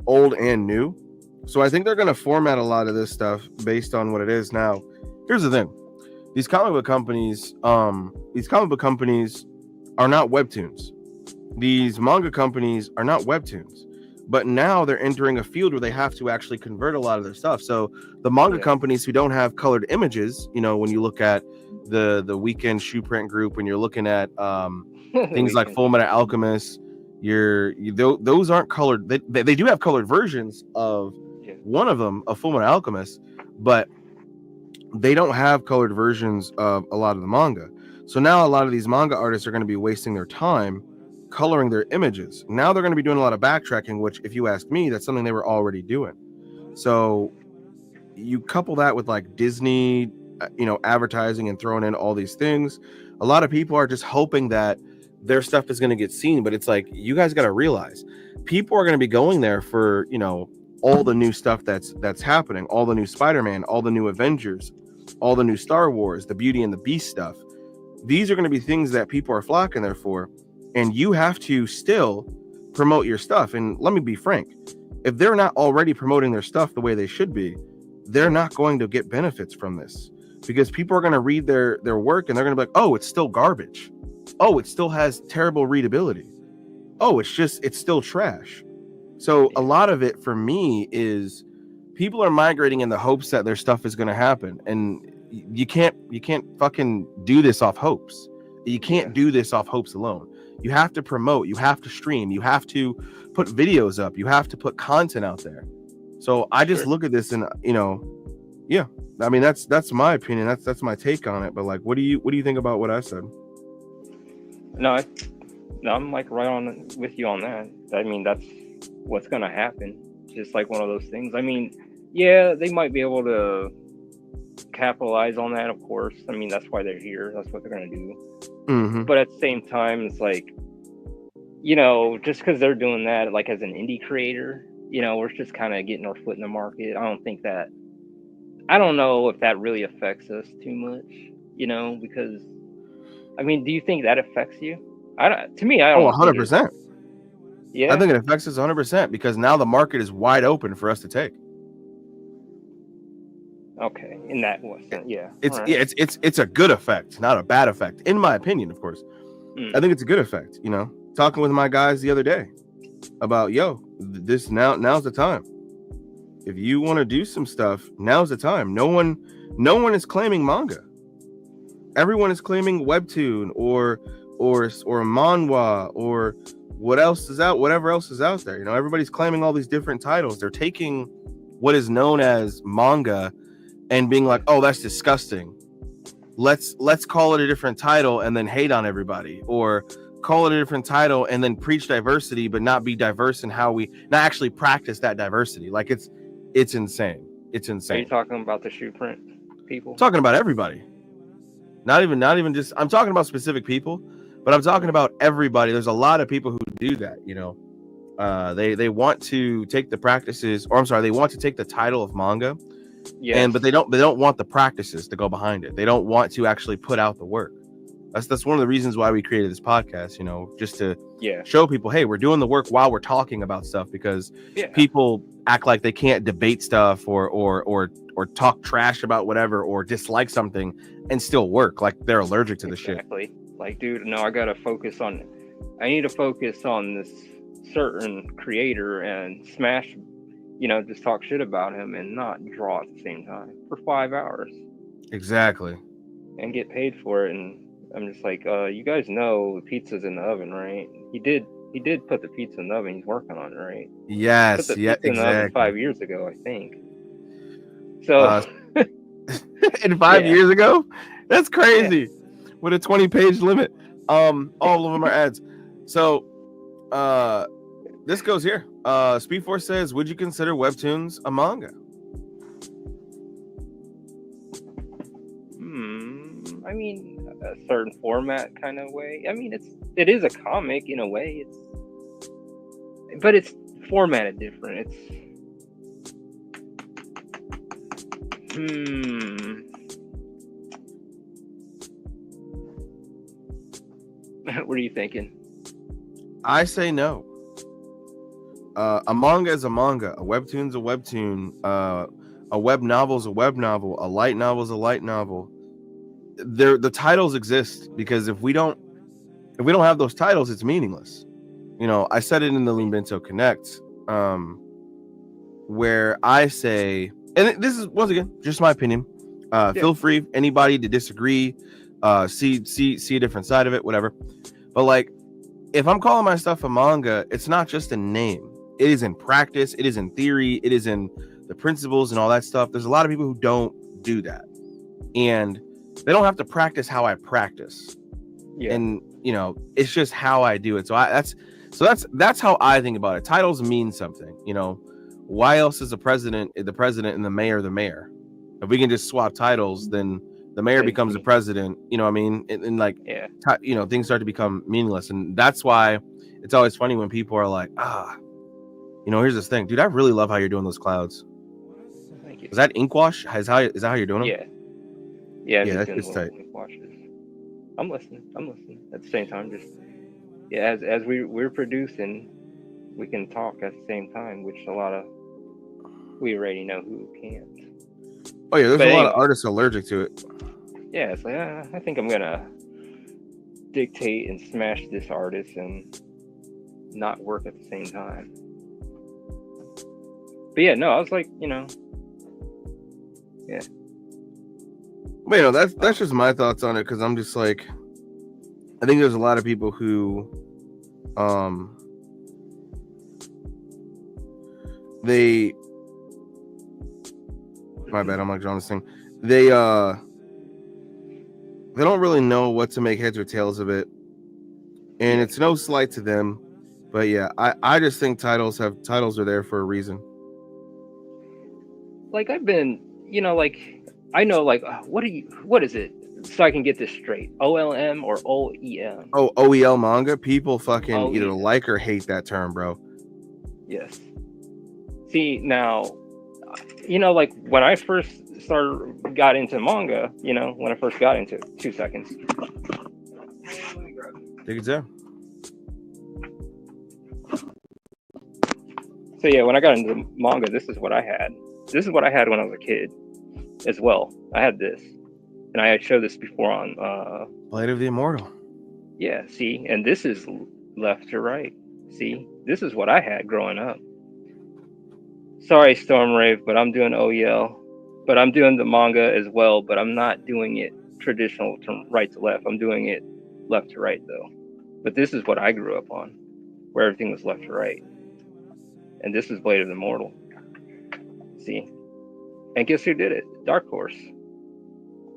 old and new. So I think they're going to format a lot of this stuff based on what it is now. Here's the thing: these comic book companies are not webtoons. These manga companies are not webtoons. But now they're entering a field where they have to actually convert a lot of their stuff. So the manga companies who don't have colored images, you know, when you look at the Weekend Shoe Print Group, when you're looking at things like Full Metal Alchemist, those aren't colored. They do have colored versions of one of them, of Full Metal Alchemist, but they don't have colored versions of a lot of the manga. So now a lot of these manga artists are going to be wasting their time coloring their images. Now they're going to be doing a lot of backtracking, which, if you ask me, that's something they were already doing. So you couple that with like Disney, advertising and throwing in all these things. A lot of people are just hoping that their stuff is going to get seen, but it's like, you guys got to realize people are going to be going there for, all the new stuff that's happening, all the new Spider-Man, all the new Avengers, all the new Star Wars, the Beauty and the Beast stuff. These are going to be things that people are flocking there for. and you have to still promote your stuff. And let me be frank, if they're not already promoting their stuff the way they should be, they're not going to get benefits from this, because people are going to read their work and they're going to be like, oh, it's still garbage. Oh, it still has terrible readability. Oh, it's still trash. So a lot of it for me is people are migrating in the hopes that their stuff is going to happen, and you can't fucking do this off hopes. You can't do this off hopes alone. You have to promote, you have to stream, you have to put videos up, you have to put content out there. So I just look at this and, you know, yeah, I mean, that's my opinion. That's my take on it. But like, what do you think about what I said? No, I'm like right on with you on that. I mean, that's what's going to happen. Just like one of those things. I mean, yeah, they might be able to capitalize on that, of course. I mean, that's why they're here. That's what they're going to do. Mm-hmm. But at the same time, it's like, you know, just because they're doing that, like as an indie creator, you know, we're just kind of getting our foot in the market. I don't know if that really affects us too much, you know, because, I mean, do you think that affects you? To me, I don't. 100%. Yeah. I think it affects us 100% because now the market is wide open for us to take. Okay, in that sense, yeah. It's a good effect, not a bad effect, in my opinion, of course. I think it's a good effect. You know, talking with my guys the other day about, this now's the time. If you want to do some stuff, now's the time. No one is claiming manga. Everyone is claiming webtoon or manhwa or whatever else is out there. You know, everybody's claiming all these different titles. They're taking what is known as manga and being like, oh, that's disgusting. Let's call it a different title and then hate on everybody, or call it a different title and then preach diversity, but not be diverse in how we not actually practice that diversity. Like it's insane. It's insane. Are you talking about the shoe print people? I'm talking about everybody. Not even just, I'm talking about specific people, but I'm talking about everybody. There's a lot of people who do that, you know. They want to take the practices, or I'm sorry, they want to take the title of manga. Yes. But they don't want the practices to go behind it. They don't want to actually put out the work. That's one of the reasons why we created this podcast, you know, just to show people, hey, we're doing the work while we're talking about stuff, because people act like they can't debate stuff or talk trash about whatever or dislike something and still work, like they're allergic to the shit. Exactly. Like, dude, no, I need to focus on this certain creator and smash, you know, just talk shit about him and not draw at the same time for 5 hours. Exactly. And get paid for it. And I'm just like, you guys know the pizza's in the oven, right? He did put the pizza in the oven. He's working on it, right? Yes. Put the pizza in the oven 5 years ago, I think. So in 5 years ago? That's crazy. With a 20-page limit. All of them are ads. So this goes here. Speedforce says, would you consider webtoons a manga? I mean, a certain format kind of way. I mean, it is a comic in a way. But it's formatted different. What are you thinking? I say no. A manga is a manga. A webtoon's a webtoon. A web novel's a web novel. A light novel's a light novel. The titles exist because if we don't have those titles, it's meaningless. You know, I said it in the Lumbento Connect, where I say, and this is once again just my opinion. Feel free, anybody, to disagree, see a different side of it, whatever. But like, if I'm calling my stuff a manga, it's not just a name. It is in practice. It is in theory. It is in the principles and all that stuff. There's a lot of people who don't do that, and they don't have to practice how I practice. And you know, it's just how I do it. So that's how I think about it. Titles mean something. You know, why else is the president and the mayor the mayor? If we can just swap titles, then the mayor becomes the president. You know what I mean? And like, you know, things start to become meaningless. And that's why it's always funny when people are like, you know, here's this thing, dude. I really love how you're doing those clouds. Thank you. Is that ink wash? Is that how you're doing them? Yeah, that's tight. I'm listening. At the same time, just yeah, as we're producing, we can talk at the same time, which a lot of we already know who can't. Oh yeah, there's But a lot of anyway, artists allergic to it. yeah, it's like I think I'm gonna dictate and smash this artist and not work at the same time. But yeah, no, I was like, yeah. But that's just my thoughts on it, because I'm just like, I think there's a lot of people who, they, my bad, I'm like drawing this thing. They don't really know what to make heads or tails of it, and it's no slight to them, but yeah, I just think titles are there for a reason. Like I've been, like I know, like what is it? So I can get this straight. OLM or OEM? Oh, OEL manga, people fucking either OEM. like or hate that term, bro. Yes. See now, like when I first got into manga, when I first got into it, 2 seconds. Take it down. So yeah, when I got into manga, this is what I had. This is what I had when I was a kid, as well. I had this, and I had showed this before on Blade of the Immortal. Yeah, see, and this is left to right. See, this is what I had growing up. Sorry, Stormrave, but I'm doing OEL, but I'm doing the manga as well, but I'm not doing it traditional from right to left. I'm doing it left to right though. But this is what I grew up on, where everything was left to right. And this is Blade of the Immortal. See? And guess who did it? Dark Horse.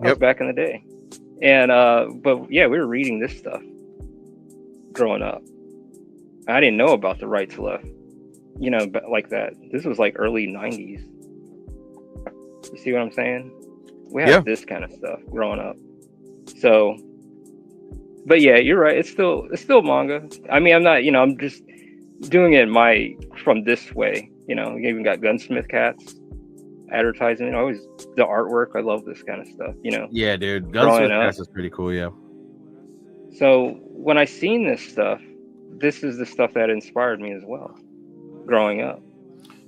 That was back in the day. And but yeah, we were reading this stuff growing up. I didn't know about the right to left, but like that. This was like early 90s. You see what I'm saying? We had this kind of stuff growing up. So, but yeah, you're right. It's still manga. I mean, I'm not, I'm just doing it from this way. You even got Gunsmith Cats advertising. Always the artwork. I love this kind of stuff. Yeah, dude. Gunsmith Cats is pretty cool. Yeah. So when I seen this stuff, this is the stuff that inspired me as well, growing up.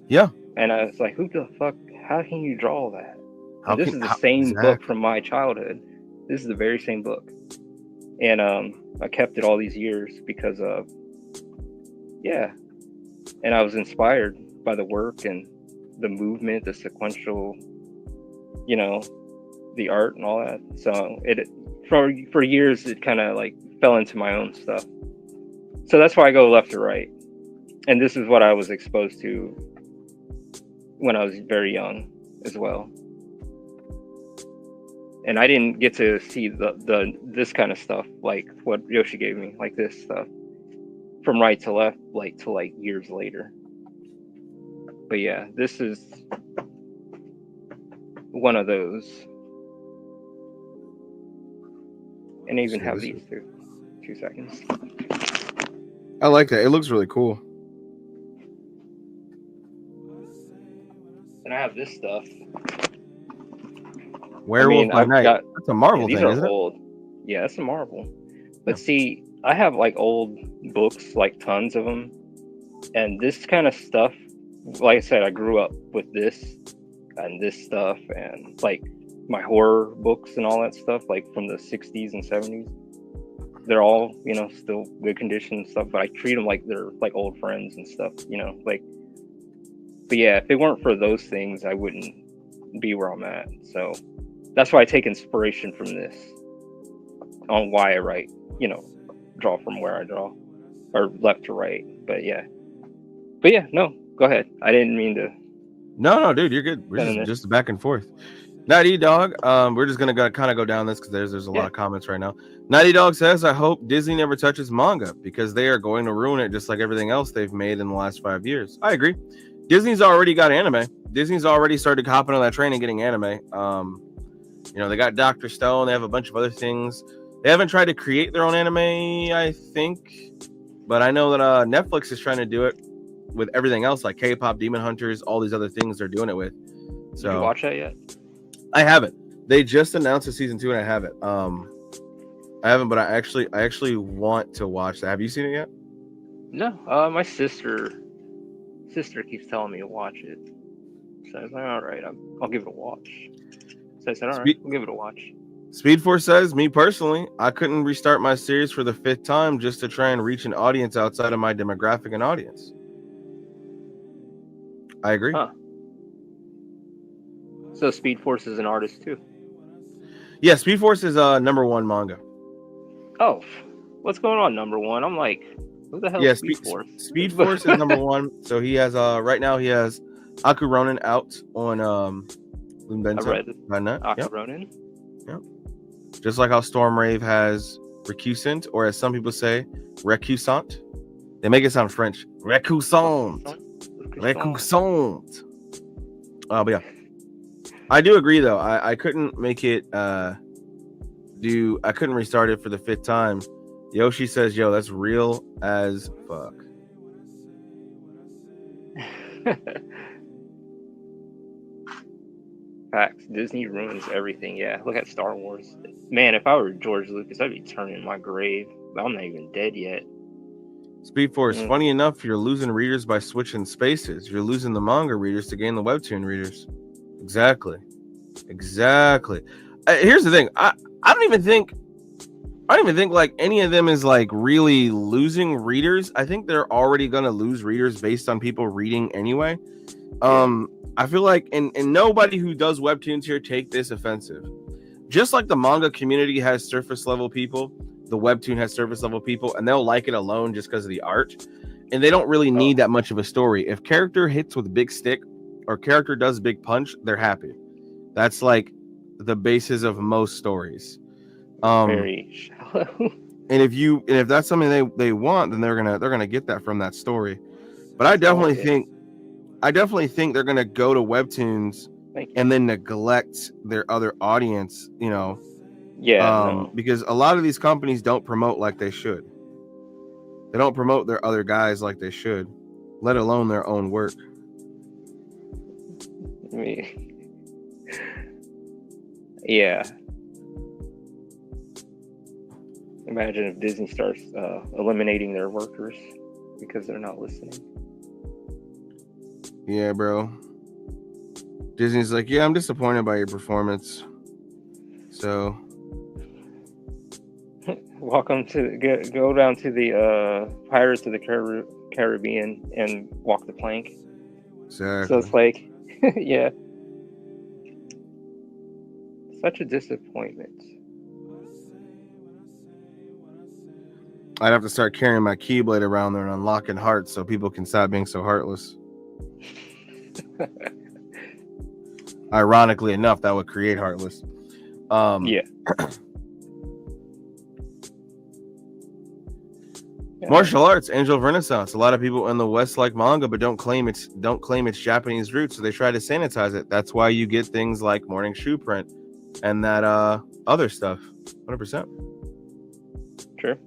Yeah. And I was like, who the fuck? How can you draw that? This is the same book from my childhood. This is the very same book. And I kept it all these years because of, and I was inspired by the work and the movement, the sequential, the art and all that. So it for years it kind of like fell into my own stuff. So that's why I go left to right. And this is what I was exposed to when I was very young as well. And I didn't get to see this kind of stuff like what Yoshi gave me, like this stuff from right to left, like till like years later. But yeah, this is one of those. And I even have these too. 2 seconds. I like that. It looks really cool. And I have this stuff. Werewolf by Night. That's a Marvel thing, isn't old. It? Yeah, it's a Marvel. But see, I have like old books, like tons of them. And this kind of stuff, like I said, I grew up with this and this stuff, and like my horror books and all that stuff, like from the 60s and 70s. They're all, still good condition and stuff, but I treat them like they're like old friends and stuff, like. But yeah, if it weren't for those things, I wouldn't be where I'm at. So that's why I take inspiration from this on why I write, draw from where I draw, or left to right. But yeah, no, go ahead. I didn't mean to. No, dude, you're good. We're just back and forth. Nighty Dog, we're just gonna kind of go down this because there's a lot of comments right now. Nighty Dog says, I hope Disney never touches manga because they are going to ruin it just like everything else they've made in the last 5 years. I agree. Disney's already got anime. Disney's already started hopping on that train and getting anime. They got Dr. Stone. They have a bunch of other things. They haven't tried to create their own anime, I think. But I know that Netflix is trying to do it with everything else, like K-pop, Demon Hunters, all these other things they're doing it with. So, did you watch that yet? I haven't. They just announced a season 2 and I haven't. I haven't, but I actually want to watch that. Have you seen it yet? No, my sister keeps telling me to watch it. So I was like, all right, I'll give it a watch. So I said, all right, we'll give it a watch. Speed Force says, me personally, I couldn't restart my series for the 5th time just to try and reach an audience outside of my demographic and audience. I agree. Huh. So Speed Force is an artist too. Yeah, Speed Force is #1 manga. Oh, what's going on, #1? I'm like, who the hell is Speed Force? Speed Force is #1. So he has right now he has Aku Ronin out on Lunbento. I read Aku Yep. Ronin. Yep. Just like how Storm Rave has Recusant, or as some people say, Recusant. They make it sound French. Recusant. But yeah. I do agree though. I couldn't make it I couldn't restart it for the 5th time. Yoshi says, yo, that's real as fuck. Facts. Disney ruins everything. Yeah, look at Star Wars. Man, if I were George Lucas, I'd be turning in my grave. But I'm not even dead yet. Speed Force, funny enough, you're losing readers by switching spaces. You're losing the manga readers to gain the webtoon readers. Exactly. Here's the thing. I don't even think like any of them is like really losing readers. I think they're already gonna lose readers based on people reading anyway. I feel like and nobody who does webtoons here take this offensive. Just like the manga community has surface level people, the webtoon has surface level people, and they'll like it alone just because of the art. And they don't really need that much of a story. If character hits with a big stick or character does big punch, they're happy. That's like the basis of most stories. Very shallow. And if that's something they want, then they're gonna get that from that story. But I definitely think they're gonna go to webtoons and then neglect their other audience, you know. Yeah. Because a lot of these companies don't promote like they should. They don't promote their other guys like they should, let alone their own work. Yeah. Imagine if Disney starts eliminating their workers because they're not listening. Yeah, bro. Disney's like, yeah, I'm disappointed by your performance. So, welcome to go down to the Pirates of the Caribbean and walk the plank. Exactly. So it's like, yeah, such a disappointment. I'd have to start carrying my Keyblade around there and unlocking hearts so people can stop being so heartless. Ironically enough, that would create heartless. Yeah. Martial arts, Angel of Renaissance. A lot of people in the West like manga, but don't claim its Japanese roots, so they try to sanitize it. That's why you get things like Morning Shoe Print and that other stuff. 100%. Sure.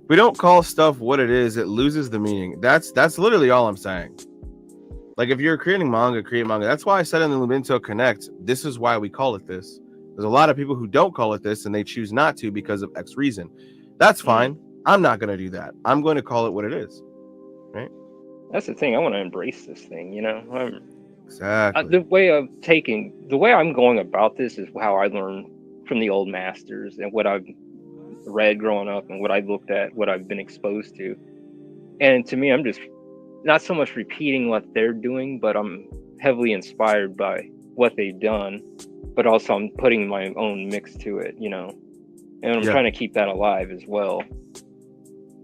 If we don't call stuff what it is, it loses the meaning. That's literally all I'm saying. Like if you're creating manga, create manga. That's why I said in the Lubinto Connect, this is why we call it this. There's a lot of people who don't call it this and they choose not to because of X reason. That's fine. I'm not going to do that. I'm going to call it what it is. Right? That's the thing. I want to embrace this thing, you know? Exactly. The way I'm going about this is how I learned from the old masters and what I've read growing up and what I looked at, what I've been exposed to. And to me, I'm just not so much repeating what they're doing, but I'm heavily inspired by what they've done, but also I'm putting my own mix to it, you know, and I'm trying to keep that alive as well.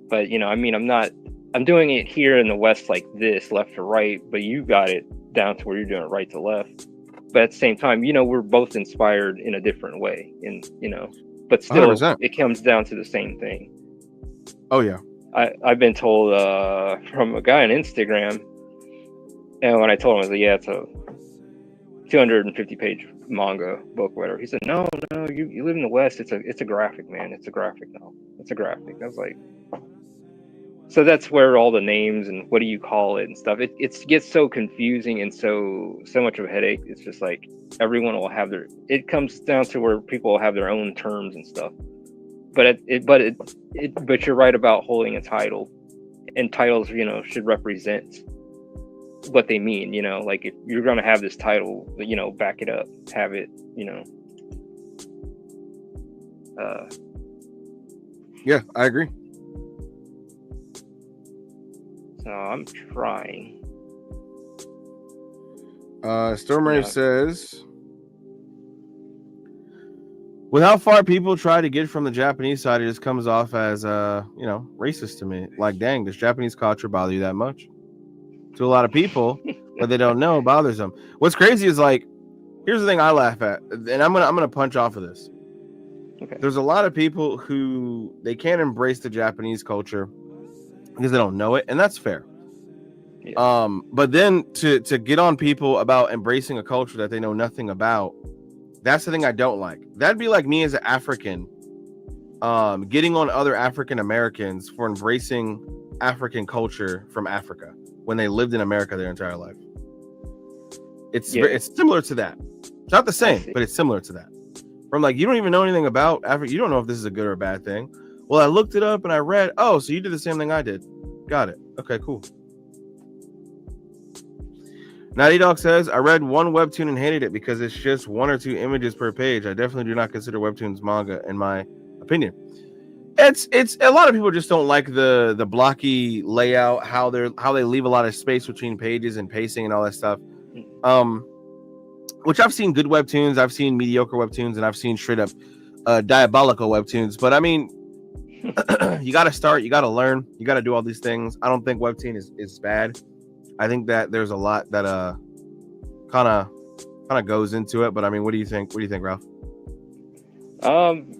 But, you know, I mean, I'm doing it here in the West like this, left to right, but you got it down to where you're doing it right to left. But at the same time, you know, we're both inspired in a different way, and, you know, but still 100%. It comes down to the same thing. Oh, yeah. I've been told from a guy on Instagram, and when I told him, I was like, yeah, it's a 250-page manga book, whatever. He said, no, you live in the West. It's a graphic, man. It's a graphic novel. It's a graphic. I was like, so that's where all the names and what do you call it and stuff. It gets so confusing and so much of a headache. It's just like everyone will have it comes down to where people will have their own terms and stuff. but you're right about holding a title, and titles, should represent what they mean. Like if you're gonna have this title, back it up, have it, Yeah, I agree. So I'm trying. Stormrave says, with how far people try to get from the Japanese side, it just comes off as racist to me. Like, dang, does Japanese culture bother you that much? To a lot of people, what they don't know bothers them. What's crazy is, like, here's the thing I laugh at, and I'm gonna punch off of this. Okay. There's a lot of people who they can't embrace the Japanese culture because they don't know it, and that's fair. Yeah. But then to get on people about embracing a culture that they know nothing about, that's the thing I don't like. That'd be like me as an African, getting on other African Americans for embracing African culture from Africa when they lived in America their entire life. It's similar to that. It's not the same, but it's similar to that. From like, you don't even know anything about Africa. You don't know if this is a good or a bad thing. Well, I looked it up and I read, oh, so you did the same thing I did. Got it. Okay, cool. Natty Dog says, I read one webtoon and hated it because it's just 1 or 2 images per page. I definitely do not consider webtoons manga, in my opinion. It's a lot of people just don't like the blocky layout, how they leave a lot of space between pages and pacing and all that stuff. Which I've seen good webtoons, I've seen mediocre webtoons, and I've seen straight up diabolical webtoons. But I mean, you got to start, you got to learn, you got to do all these things. I don't think webtoon is bad. I think that there's a lot that kind of goes into it. But I mean, what do you think? What do you think, Ralph?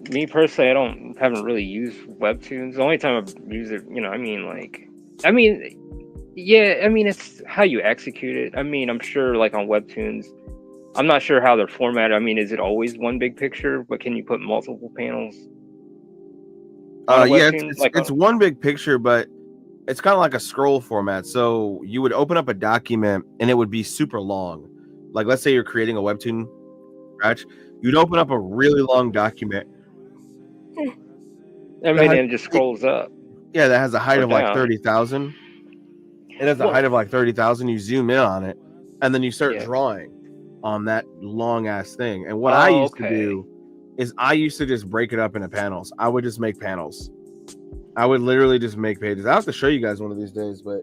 Me personally, I haven't really used webtoons. The only time I've used it, it's how you execute it. I mean, I'm sure like on webtoons, I'm not sure how they're formatted. I mean, is it always one big picture, but can you put multiple panels? It's one big picture, but it's kind of like a scroll format. So you would open up a document and it would be super long. Like, let's say you're creating a webtoon scratch. You'd open up a really long document. I mean, and it just scrolls up. Yeah, that has a height of like 30,000. It has a height of like 30,000. You zoom in on it, and then you start drawing on that long ass thing. And what I used to do is I used to just break it up into panels. I would just make panels. I would literally just make pages. I'll have to show you guys one of these days, but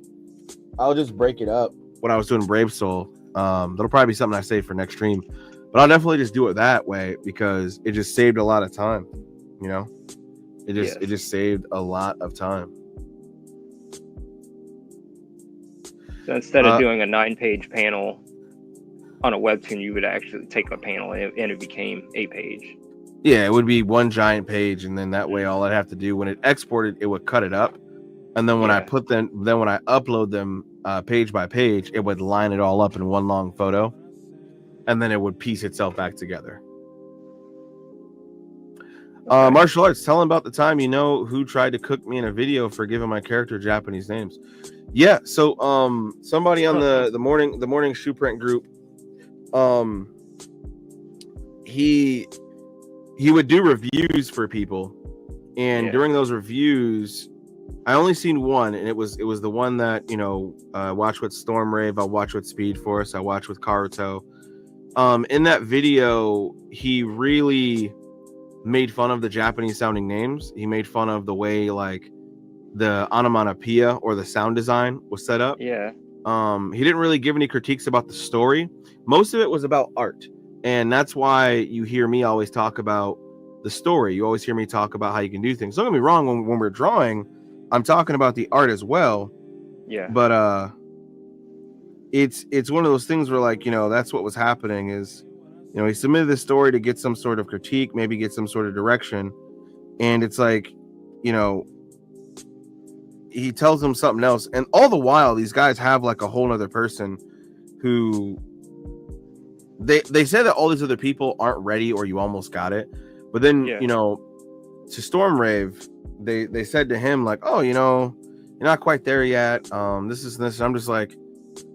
I'll just break it up when I was doing Brave Soul. That'll probably be something I save for next stream. But I'll definitely just do it that way because it just saved a lot of time. It just saved a lot of time. So instead of doing a 9-page panel on a webtoon, you would actually take a panel and it became a page. Yeah, it would be one giant page, and then that way all I'd have to do when it exported, it would cut it up, and then when I upload them page by page, it would line it all up in one long photo, and then it would piece itself back together. Martial arts, tell them about the time who tried to cook me in a video for giving my character Japanese names. Yeah, so somebody on the morning shoe print group, he would do reviews for people, and during those reviews, I only seen one, and it was the one that watch with Stormrave, I watch with Speed Force, I watch with Karuto. In that video, he really made fun of the Japanese sounding names. He made fun of the way like the onomatopoeia or the sound design was set up. Yeah. He didn't really give any critiques about the story. Most of it was about art. And that's why you hear me always talk about the story. You always hear me talk about how you can do things. Don't get me wrong, when we're drawing, I'm talking about the art as well. Yeah. But it's one of those things where like, that's what was happening is, he submitted this story to get some sort of critique, maybe get some sort of direction. And it's like, he tells them something else. And all the while, these guys have like a whole other person who they say that all these other people aren't ready or you almost got it. But then, to Stormrave, they said to him like, oh, you're not quite there yet. This is this. I'm just like,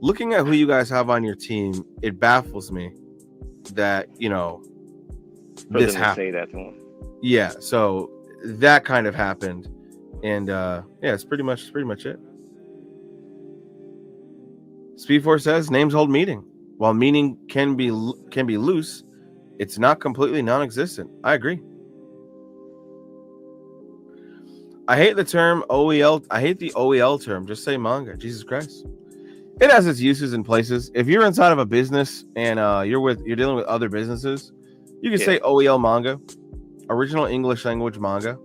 looking at who you guys have on your team, it baffles me that, this happened. Say that to him. Yeah. So that kind of happened, and yeah, it's pretty much it. Speed4 says names hold meaning. While meaning can be loose, it's not completely non-existent. I agree. I hate the term OEL. I hate the OEL term. Just say manga. Jesus Christ. It has its uses and places. If you're inside of a business and you're dealing with other businesses, you can say OEL manga, original English language manga.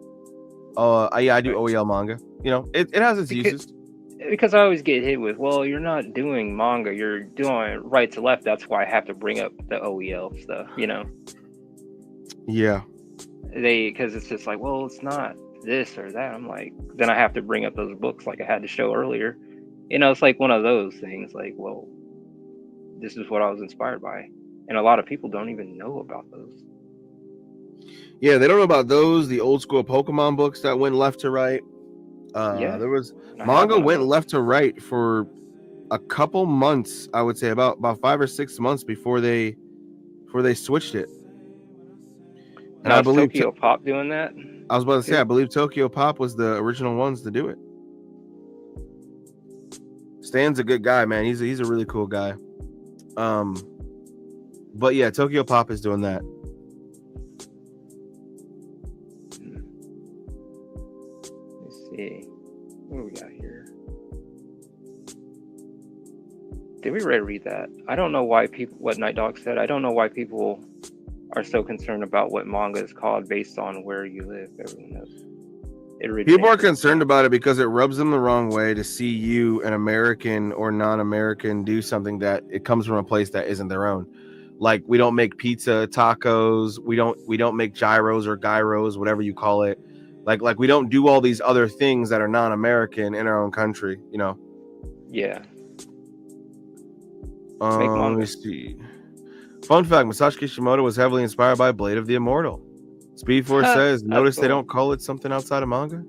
Yeah, I do OEL manga. You know, it has its uses. Because I always get hit with, well, you're not doing manga, you're doing right to left. That's why I have to bring up the OEL stuff, you know? Yeah. Because it's just like, well, it's not this or that. I'm like, then I have to bring up those books like I had to show earlier. You know, it's like one of those things like, well, this is what I was inspired by. And a lot of people don't even know about those. Yeah, they don't know about those, the old school Pokemon books that went left to right. There was manga went left to right for a couple months, I would say about 5 or 6 months before they switched it. And I believe Tokyo Pop doing that. I was about to say, I believe Tokyo Pop was the original ones to do it. Stan's a good guy, man. He's a really cool guy. But yeah, Tokyo Pop is doing that. Let's see. What do we got here? Did we read that? I don't know why what Night Dog said. I don't know why people are so concerned about what manga is called based on where you live. Everyone knows. People are concerned about it because it rubs them the wrong way to see you, an American or non-American, do something that it comes from a place that isn't their own. Like, we don't make pizza, tacos. We don't make gyros or gyros, whatever you call it. Like we don't do all these other things that are non-American in our own country, you know? Yeah. Let me see. Fun fact, Masashi Kishimoto was heavily inspired by Blade of the Immortal. Speed4 says, notice cool. They don't call it something outside of manga?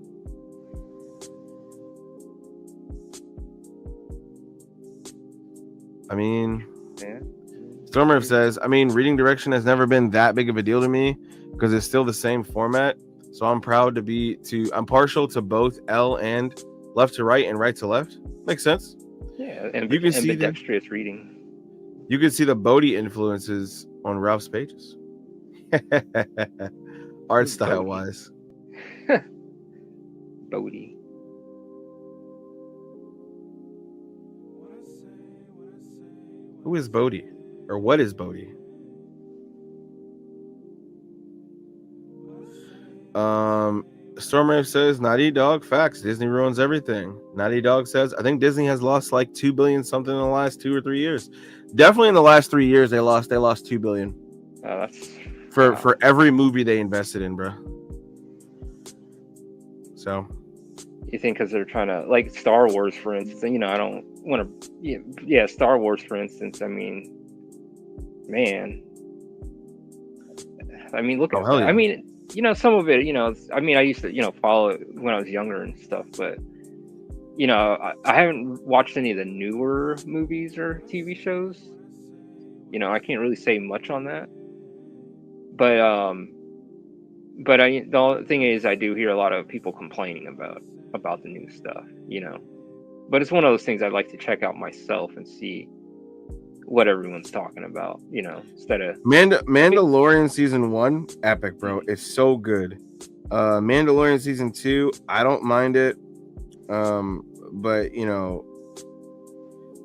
I mean, yeah. Stormer says, I mean, reading direction has never been that big of a deal to me because it's still the same format. So I'm I'm partial to both L and left to right and right to left. Makes sense. Yeah, and you can see dexterous reading. You can see the Bodhi influences on Ralph's pages. Art style wise. Bodhi. Who is Bodhi? Or what is Bodhi? Stormwave says, Naughty Dog, facts. Disney ruins everything. Naughty Dog says, I think Disney has lost like $2 billion something in the last 2 or 3 years. Definitely in the last 3 years, they lost $2 billion. That's for every movie they invested in, bro. So, you think because they're trying to, like Star Wars, for instance? You know, I don't want to. Yeah, Star Wars, for instance. I mean, man. I mean, look at that. Yeah. I mean, you know, some of it, you know, I mean, I used to, you know, follow it when I was younger and stuff, but, you know, I haven't watched any of the newer movies or TV shows. You know, I can't really say much on that. But the thing is, I do hear a lot of people complaining about the new stuff, you know. But it's one of those things I'd like to check out myself and see what everyone's talking about, you know, instead of Mandalorian season 1, epic, bro. It's so good. Mandalorian season 2, I don't mind it. But you know,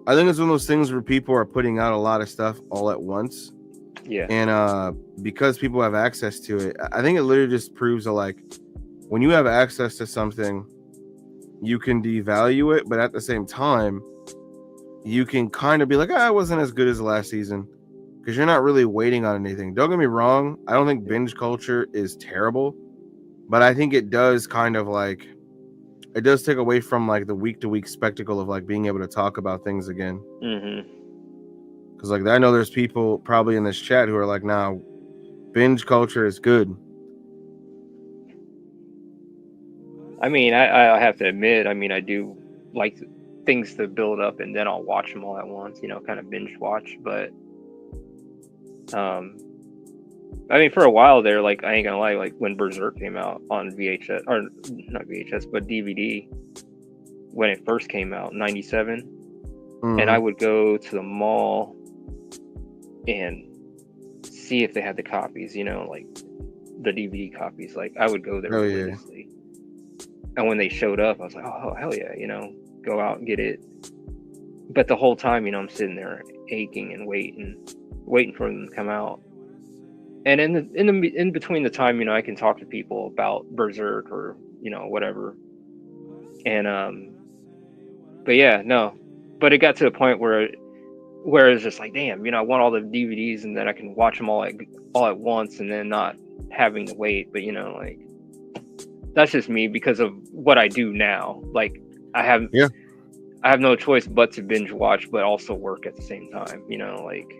I think it's one of those things where people are putting out a lot of stuff all at once. Yeah. And because people have access to it, I think it literally just proves that, like, when you have access to something, you can devalue it, but at the same time, you can kind of be like, it wasn't as good as the last season, because you're not really waiting on anything. Don't get me wrong, I don't think binge culture is terrible, but I think it does kind of like, it does take away from like the week-to-week spectacle of like being able to talk about things again. Mm-hmm. Because like I know there's people probably in this chat who are like, nah, binge culture is good. I mean, I have to admit, I mean, I do like things to build up and then I'll watch them all at once, you know, kind of binge watch. But I mean, for a while there, like, I ain't gonna lie, like when Berserk came out on VHS, or not VHS, but DVD, when it first came out in '97, and I would go to the mall and see if they had the copies, you know, like the DVD copies. Like, I would go there Oh yeah. religiously. And when they showed up, I was like, oh, hell yeah, you know, go out and get it. But the whole time, you know, I'm sitting there aching and waiting for them to come out. And in between the time, you know, I can talk to people about Berserk or, you know, whatever. And but yeah, no. But it got to the point where it's just like, damn, you know, I want all the DVDs and then I can watch them all at once and then not having to wait. But you know, like, that's just me because of what I do now. Like, I have no choice but to binge watch, but also work at the same time. You know, like,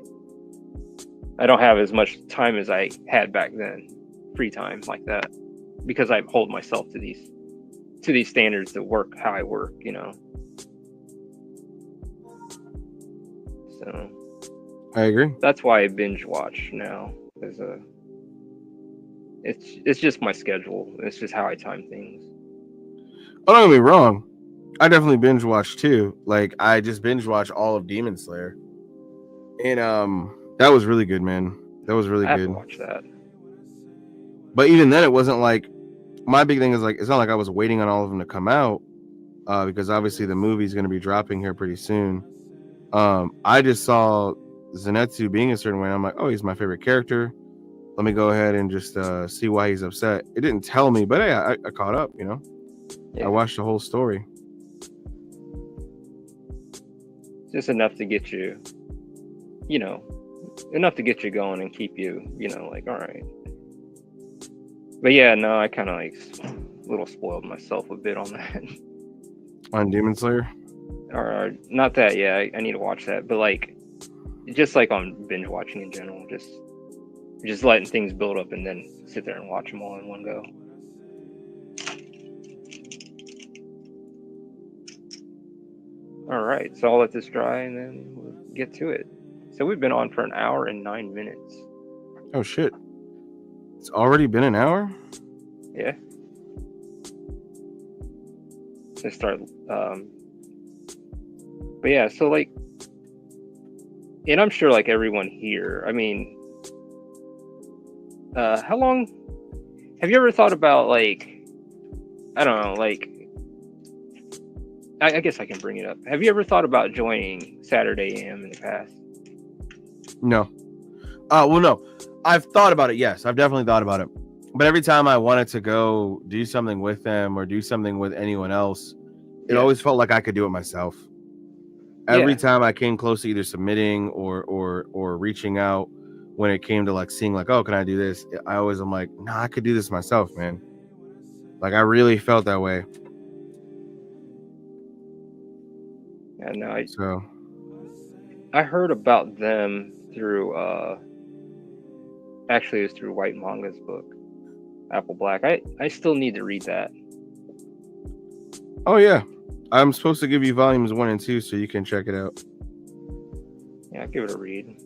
I don't have as much time as I had back then, free time like that, because I hold myself to these standards to work how I work. You know, so I agree. that's why I binge watch now. Because it's just my schedule. It's just how I time things. Oh, don't get me wrong. I definitely binge watch too. Like, I just binge watch all of Demon Slayer, and that was really good, man. That was really I have good. to watch that. But even then, it wasn't like, my big thing is, like, it's not like I was waiting on all of them to come out, because obviously the movie's going to be dropping here pretty soon. I just saw Zenitsu being a certain way, and I'm like, oh, he's my favorite character. Let me go ahead and just see why he's upset. It didn't tell me, but hey, I caught up, you know. Yeah. I watched the whole story. Just enough to get you, you know, enough to get you going and keep you, you know, like, all right. But yeah, no, I kind of like a little spoiled myself a bit on that. On Demon Slayer? Or not that, yeah, I need to watch that. But like, just like on binge watching in general, just letting things build up and then sit there and watch them all in one go. All right, so I'll let this dry and then we'll get to it. So we've been on for 1 hour and 9 minutes. Oh shit. It's already been an hour? Yeah. Let's start. But yeah, so like, and I'm sure like everyone here, I mean, how long have you ever thought about, like, I don't know, like, I guess I can bring it up. Have you ever thought about joining Saturday AM in the past? No. Well, no. I've thought about it. Yes, I've definitely thought about it. But every time I wanted to go do something with them or do something with anyone else, it always felt like I could do it myself. Every time I came close to either submitting or reaching out, when it came to like seeing like, oh, can I do this? I'm like, nah, I could do this myself, man. Like, I really felt that way. Yeah, no, So I heard about them through actually it was through White Manga's book, Apple Black. I still need to read that. oh yeah, I'm supposed to give you volumes 1 and 2 so you can check it out. Yeah, I'll give it a read.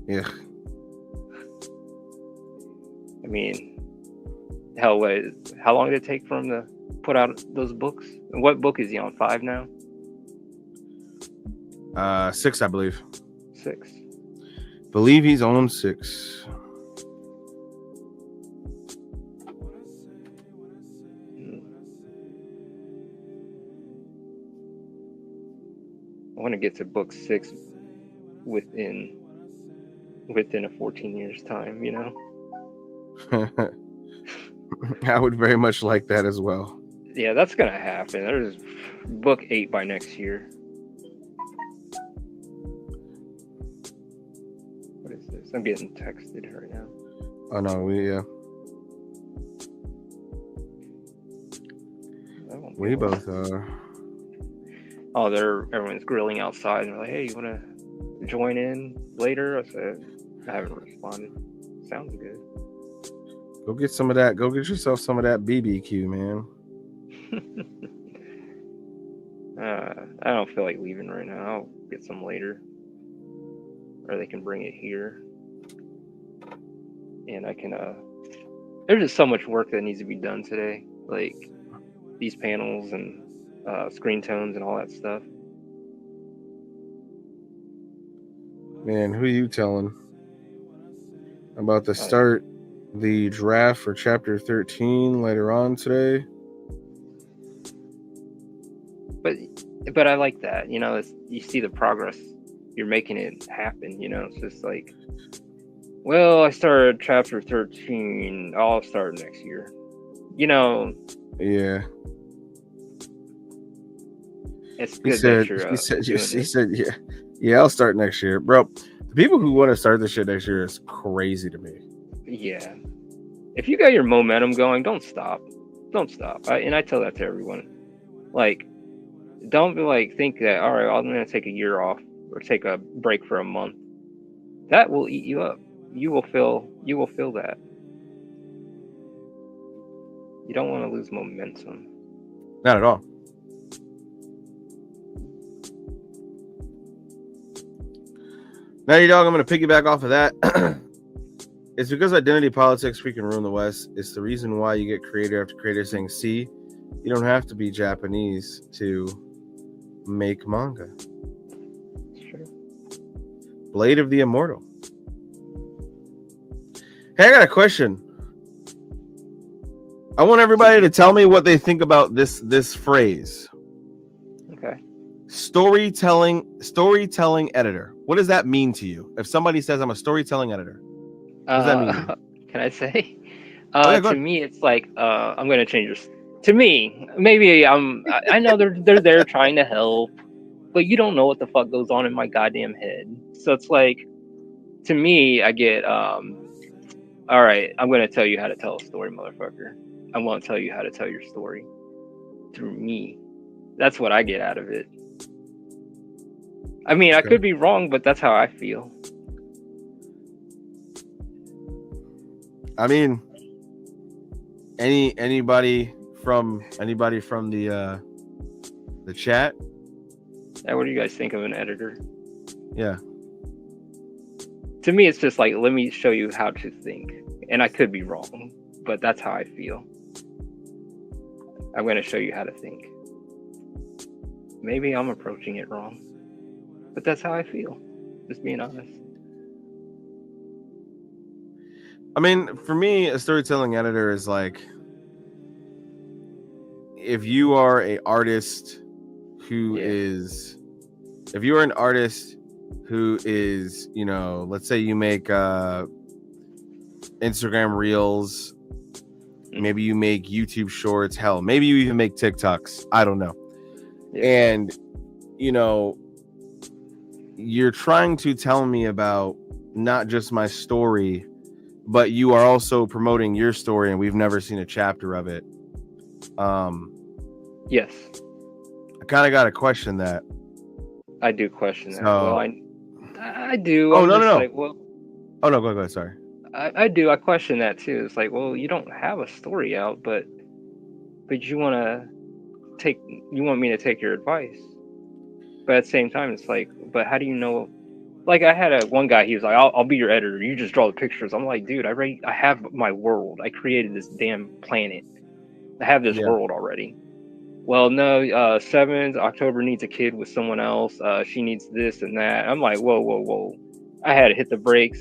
Yeah. I mean, hell, how long did it take for him to put out those books? And what book is he on? 5 now? 6, I believe. 6. Believe he's on 6. I want to get to book 6 within a 14 years time, you know. I would very much like that as well. Yeah, that's gonna happen. There's book 8 by next year. What is this? I'm getting texted right now. Oh no, we both are. Oh, everyone's grilling outside, and they're like, "Hey, you want to join in later?" I said, I haven't responded. Sounds good. Go get some of that. Go get yourself some of that BBQ, man. I don't feel like leaving right now. I'll get some later, or they can bring it here. and I can. There's just so much work that needs to be done today, like these panels and screen tones and all that stuff. Man, who are you telling? I'm about to start the draft for chapter 13 later on today. But I like that. You know, you see the progress. You're making it happen. You know, it's just like, well, I started chapter 13. I'll start next year. You know. Yeah. It's good that you're he said, yeah, I'll start next year, bro. The people who want to start this shit next year is crazy to me. Yeah, if you got your momentum going, don't stop. And I tell that to everyone. Like, don't be like, think that, all right, I'm gonna take a year off or take a break for a month. That will eat you up. You will feel that. You don't want to lose momentum. Not at all. Now, you dog, I'm going to piggyback off of that. It's because identity politics freaking ruin the West. It's the reason why you get creator after creator saying, see, you don't have to be Japanese to make manga. Sure. Blade of the Immortal. Hey, I got a question. I want everybody to tell me what they think about this phrase. Okay. Storytelling editor. What does that mean to you? If somebody says I'm a storytelling editor, what does that mean? Can I say? Yeah, to me, it's like I'm gonna change your. To me, maybe I know they're there trying to help, but you don't know what the fuck goes on in my goddamn head. So it's like, to me, I get all right, I'm gonna tell you how to tell a story, motherfucker. I won't tell you how to tell your story through me. That's what I get out of it. I mean, I could be wrong, but that's how I feel. I mean, anybody from the chat? Yeah, what do you guys think of an editor? Yeah. To me, it's just like, let me show you how to think, and I could be wrong, but that's how I feel. I'm going to show you how to think. Maybe I'm approaching it wrong, but that's how I feel. Just being honest. I mean, for me, a storytelling editor is like, if you are an artist who is, you know, let's say you make Instagram reels, maybe you make YouTube shorts, hell, maybe you even make TikToks, I don't know. And, you know, you're trying to tell me about not just my story, but you are also promoting your story, and we've never seen a chapter of it. Yes. I kind of got to question that. I do question that. Well, I do. Oh, no. Like, well, oh, no, go ahead. Sorry. I do. I question that too. It's like, well, you don't have a story out, but you want me to take your advice. But at the same time, it's like, but how do you know? Like, I had one guy, he was like, I'll be your editor. You just draw the pictures. I'm like, dude, I have my world. I created this damn planet. I have this world already. Well, no, 7th October needs a kid with someone else. She needs this and that. I'm like, whoa. I had to hit the brakes,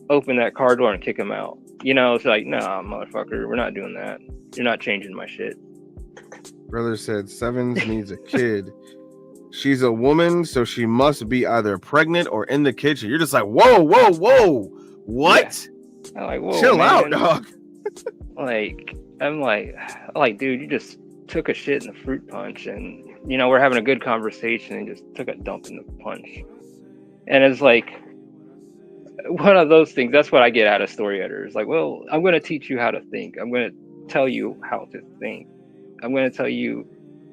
open that car door, and kick him out. You know, it's like, nah, motherfucker, we're not doing that. You're not changing my shit. Brother said 7th needs a kid. She's a woman, so she must be either pregnant or in the kitchen. You're just like, whoa. What? Yeah. I'm like, whoa, chill man. out, dog. Like, I'm like, dude, you just took a shit in the fruit punch, and, you know, we're having a good conversation, and just took a dump in the punch. And it's like one of those things. That's what I get out of story editors. Like, well, I'm going to teach you how to think. I'm going to tell you how to think. I'm going to tell you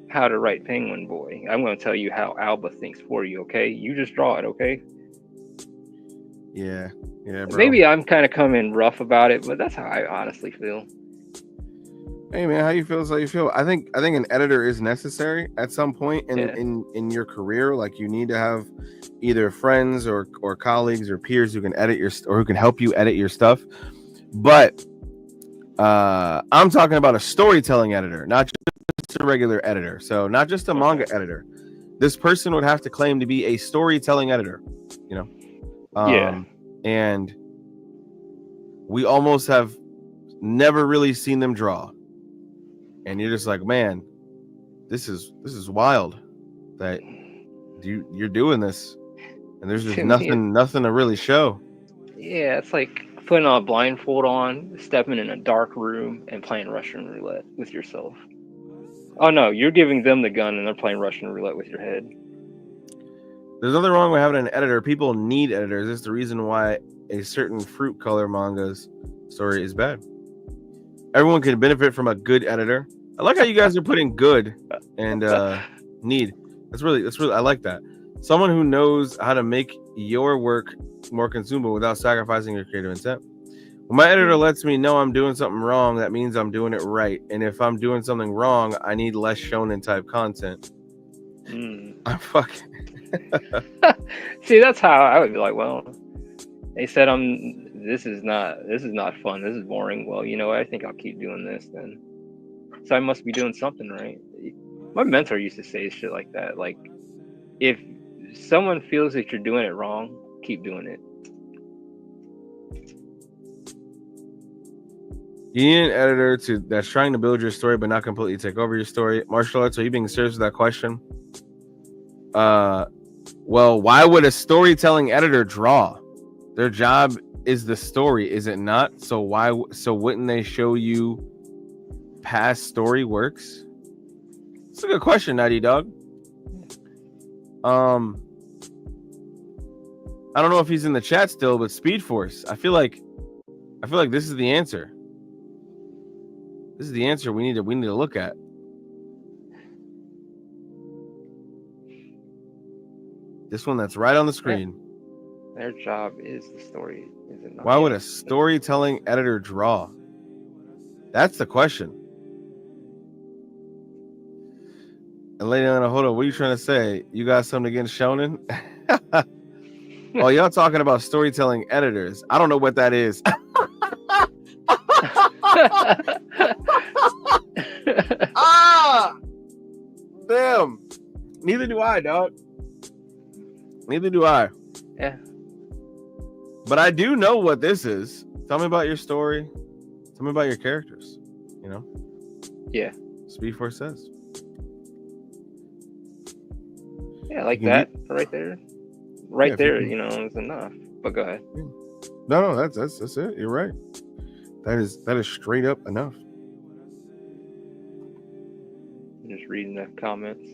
how to write Penguin Boy. I'm going to tell you how Alba thinks for you, okay? You just draw it, okay? Yeah, bro. Maybe I'm kind of coming rough about it, but that's how I honestly feel. Hey man, how you feel is how you feel. I think an editor is necessary at some point Yeah. in your career. Like you need to have either friends or colleagues or peers who can edit your or who can help you edit your stuff. But I'm talking about a storytelling editor, not just a regular editor. So not just a manga editor. This person would have to claim to be a storytelling editor, you know. Yeah. And we almost have never really seen them draw. And you're just like, man, this is wild that you're doing this, and there's just To me, nothing to really show. yeah, it's like putting a blindfold on, stepping in a dark room, and playing Russian roulette with yourself. Oh no, you're giving them the gun, and they're playing Russian roulette with your head. There's nothing wrong with having an editor. People need editors. It's the reason why a certain fruit color manga's story is bad. Everyone can benefit from a good editor. I like how you guys are putting good and need. That's really I like that. Someone who knows how to make your work more consumable without sacrificing your creative intent. When my editor lets me know I'm doing something wrong, that means I'm doing it right. And if I'm doing something wrong, I need less shonen type content. I'm fucking. See, that's how I would be like, well, they said this is not fun. This is boring. Well, you know what? I think I'll keep doing this then. So I must be doing something right. My mentor used to say shit like that. Like, if someone feels that you're doing it wrong, keep doing it. You need an editor that's trying to build your story but not completely take over your story. Marshulartz, are you being serious with that question? Well, why would a storytelling editor draw? Their job is the story, is it not? So wouldn't they show you past story works? It's a good question, Nighty Dog. I don't know if he's in the chat still, but Speed Force. I feel like this is the answer. This is the answer we need to look at. This one that's right on the screen. Their job is the story, is it not? Why would a storytelling editor draw? That's the question. And Lady Lena, hold on. What are you trying to say? You got something against shonen? Oh, y'all talking about storytelling editors. I don't know what that is. Ah! Damn. Neither do I, dog. Neither do I. Yeah. But I do know what this is. Tell me about your story. Tell me about your characters. You know? Yeah. Speed Force says. Yeah, like that right there. Right there, you know, is enough. But go ahead. No, that's it. You're right. That is straight up enough. I'm just reading the comments.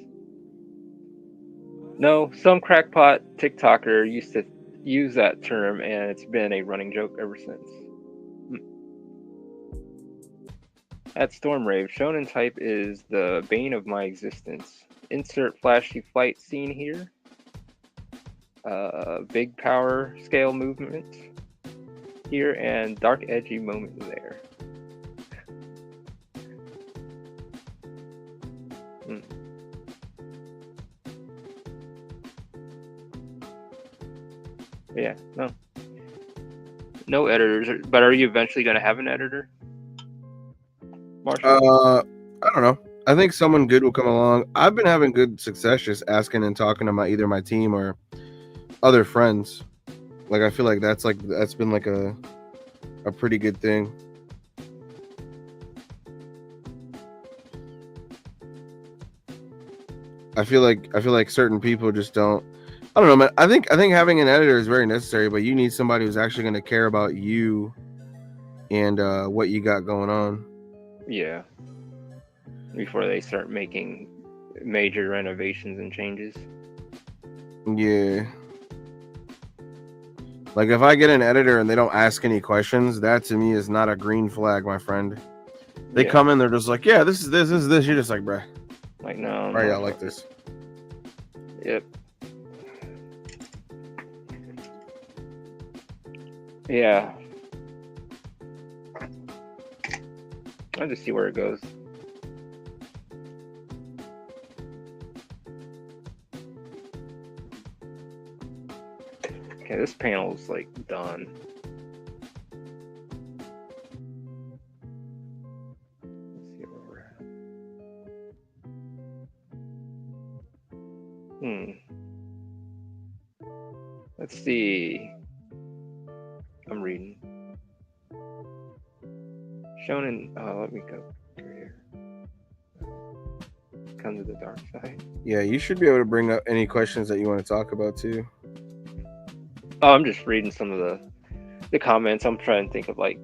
No, some crackpot TikToker used to use that term, and it's been a running joke ever since. At Stormrave, shonen type is the bane of my existence. Insert flashy fight scene here. Big power scale movement here, and dark edgy moment there. Yeah, no editors. But are you eventually going to have an editor, Marshall? I don't know. I think someone good will come along. I've been having good success just asking and talking to either my team or other friends. Like I feel like that's been like a pretty good thing. I feel like certain people just don't. I don't know, man. I think having an editor is very necessary, but you need somebody who's actually going to care about you and what you got going on. Yeah. Before they start making major renovations and changes. Yeah. Like if I get an editor and they don't ask any questions, that to me is not a green flag, my friend. They come in, they're just like, yeah, this is this. You're just like, bruh. Like, no. Right, y'all like this. Yep. Yeah. I'll just see where it goes. Okay, this panel's like done. Let's see where we're at. Let's see. I'm reading. Shonen. Let me go here. Come to the dark side. Yeah, you should be able to bring up any questions that you want to talk about too. Oh, I'm just reading some of the comments. I'm trying to think of like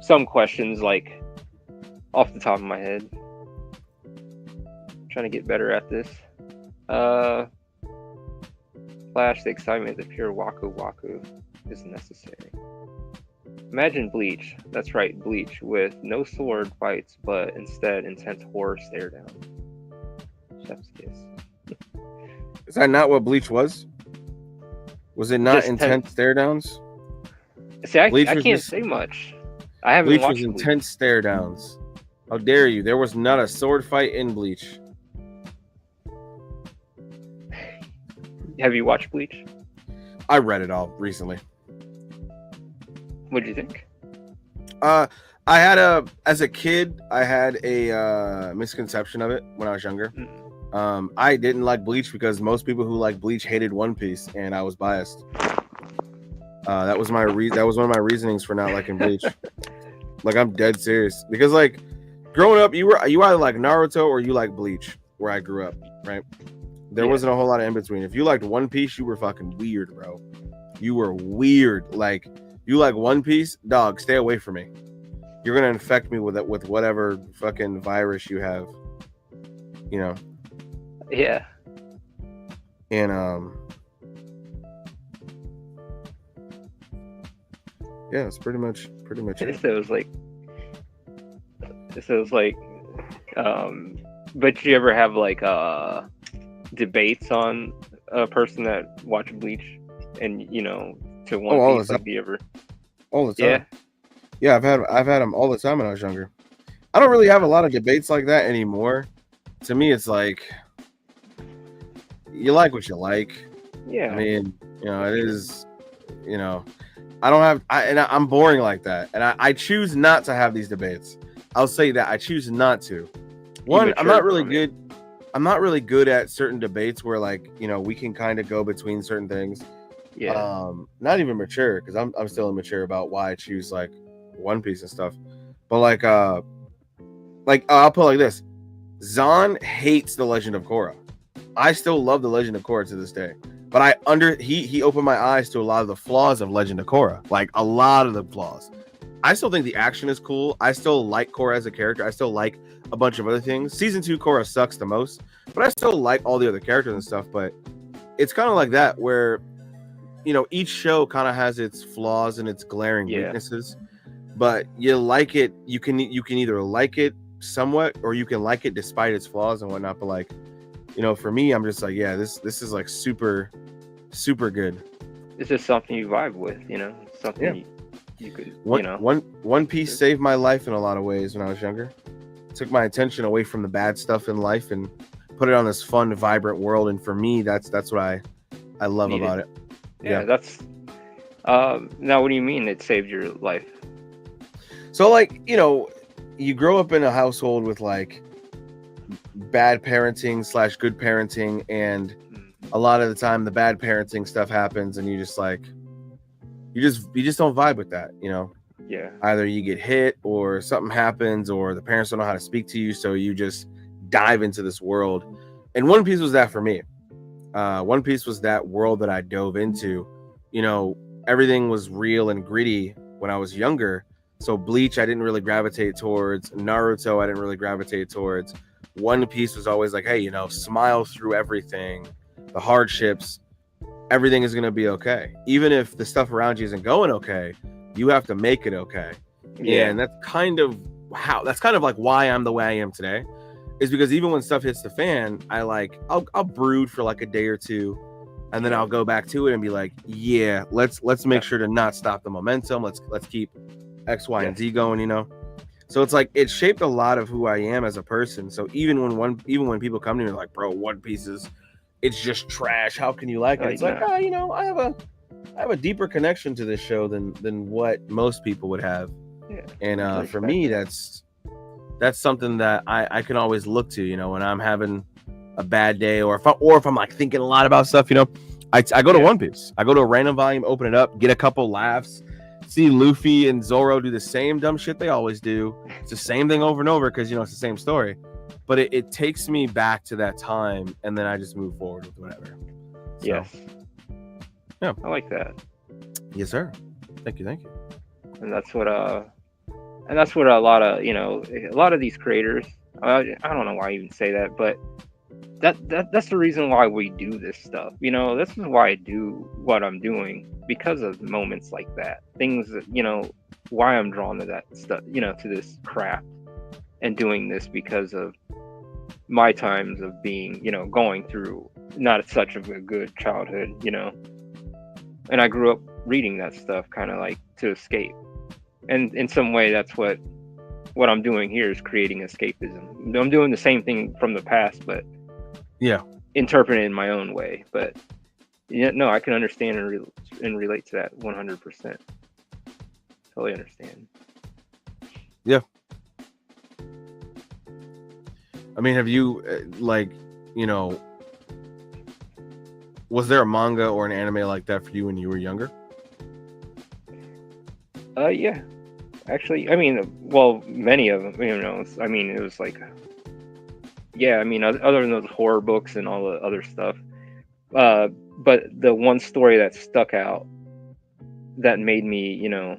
some questions like off the top of my head. Trying to get better at this. Flash, the excitement, the pure waku waku is necessary. Imagine Bleach. That's right, Bleach, with no sword fights, but instead intense horror stare down. Chef's kiss. Is that not what Bleach was? Was it not Just intense stare downs? See, I Bleach was can't just- say much. I haven't Bleach watched was intense stare downs. How dare you? There was not a sword fight in Bleach. Have you watched Bleach? I read it all recently. What did you think? As a kid, I had a misconception of it when I was younger. I didn't like Bleach because most people who like Bleach hated One Piece, and I was biased. That was that was one of my reasonings for not liking Bleach. Like, I'm dead serious, because like growing up, you either like Naruto or you like Bleach, where I grew up, right? There wasn't a whole lot of in between. If you liked One Piece, you were fucking weird, bro. You were weird. Like, you like One Piece, dog, stay away from me. You're gonna infect me with whatever fucking virus you have, you know. Yeah. And yeah, it's pretty much it. So it was like but you ever have like debates on a person that watched Bleach and to One Piece? Like, do you ever? All the time. Yeah, I've had them all the time when I was younger. I don't really have a lot of debates like that anymore. To me, it's like, you like what you like. Yeah. I mean, it is, I'm boring like that. And I choose not to have these debates. I'll say that. I choose not to. One, I'm not really good. I'm not really good at certain debates where, like, we can kind of go between certain things. Yeah. Not even mature, because I'm still immature about why I choose like One Piece and stuff. But like I'll put it like this: Zahn hates the Legend of Korra. I still love the Legend of Korra to this day, but he opened my eyes to a lot of the flaws of Legend of Korra, like a lot of the flaws. I still think the action is cool. I still like Korra as a character. I still like a bunch of other things. Season 2 Korra sucks the most, but I still like all the other characters and stuff. But it's kind of like that, where each show kind of has its flaws and its glaring weaknesses, but you like it. You can either like it somewhat, or you can like it despite its flaws and whatnot. But like, for me, I'm just like, yeah, this is like super, super good. It's just something you vibe with, something you could, One Piece saved my life in a lot of ways when I was younger. It took my attention away from the bad stuff in life and put it on this fun, vibrant world. And for me, that's what I love about it. Yeah, that's now what do you mean it saved your life? So like, you grow up in a household with like bad parenting / good parenting, and a lot of the time the bad parenting stuff happens and you just like you just don't vibe with that, Yeah. Either you get hit or something happens or the parents don't know how to speak to you, so you just dive into this world. And One Piece was that for me. One Piece was that world that I dove into. Everything was real and gritty when I was younger. So Bleach, I didn't really gravitate towards. Naruto, I didn't really gravitate towards. One Piece was always like, hey, smile through everything, the hardships. Everything is going to be okay. Even if the stuff around you isn't going okay, you have to make it okay. Yeah. And that's kind of like why I'm the way I am today. Is because even when stuff hits the fan, I'll brood for like a day or two, and then I'll go back to it and be like, yeah, let's make sure to not stop the momentum. Let's keep X, Y, and Z going, So it's like it shaped a lot of who I am as a person. So even when people come to me like, bro, One Piece is it's just trash. How can you like it? It's like, no. you know, I have a deeper connection to this show than what most people would have. Yeah, And for me, that's something that I can always look to, you know, when I'm having a bad day, or if I'm like thinking a lot about stuff, you know, I go to One Piece. I go to a random volume, open it up, get a couple laughs, see Luffy and Zoro do the same dumb shit they always do. It's the same thing over and over because, you know, it's the same story. But it takes me back to that time, and then I just move forward with whatever. So, yes. Yeah. I like that. Yes, sir. Thank you. And that's what a lot of, you know, a lot of these creators, I don't know why I even say that, but that's the reason why we do this stuff. You know, this is why I do what I'm doing, because of moments like that. Things that, you know, why I'm drawn to that stuff, you know, to this craft and doing this, because of my times of being, you know, going through not such of a good childhood, you know. And I grew up reading that stuff kind of like to escape. And in some way, that's what I'm doing here, is creating escapism. I'm doing the same thing from the past, but Yeah. interpret it in my own way. But yeah, no, I can understand and relate to that 100%. Totally understand. Yeah. I mean, have you like, you know, was there a manga or an anime like that for you when you were younger? Yeah. Actually, I mean, well, many of them, you know, I mean, it was like, yeah, I mean, other than those horror books and all the other stuff, but the one story that stuck out that made me, you know,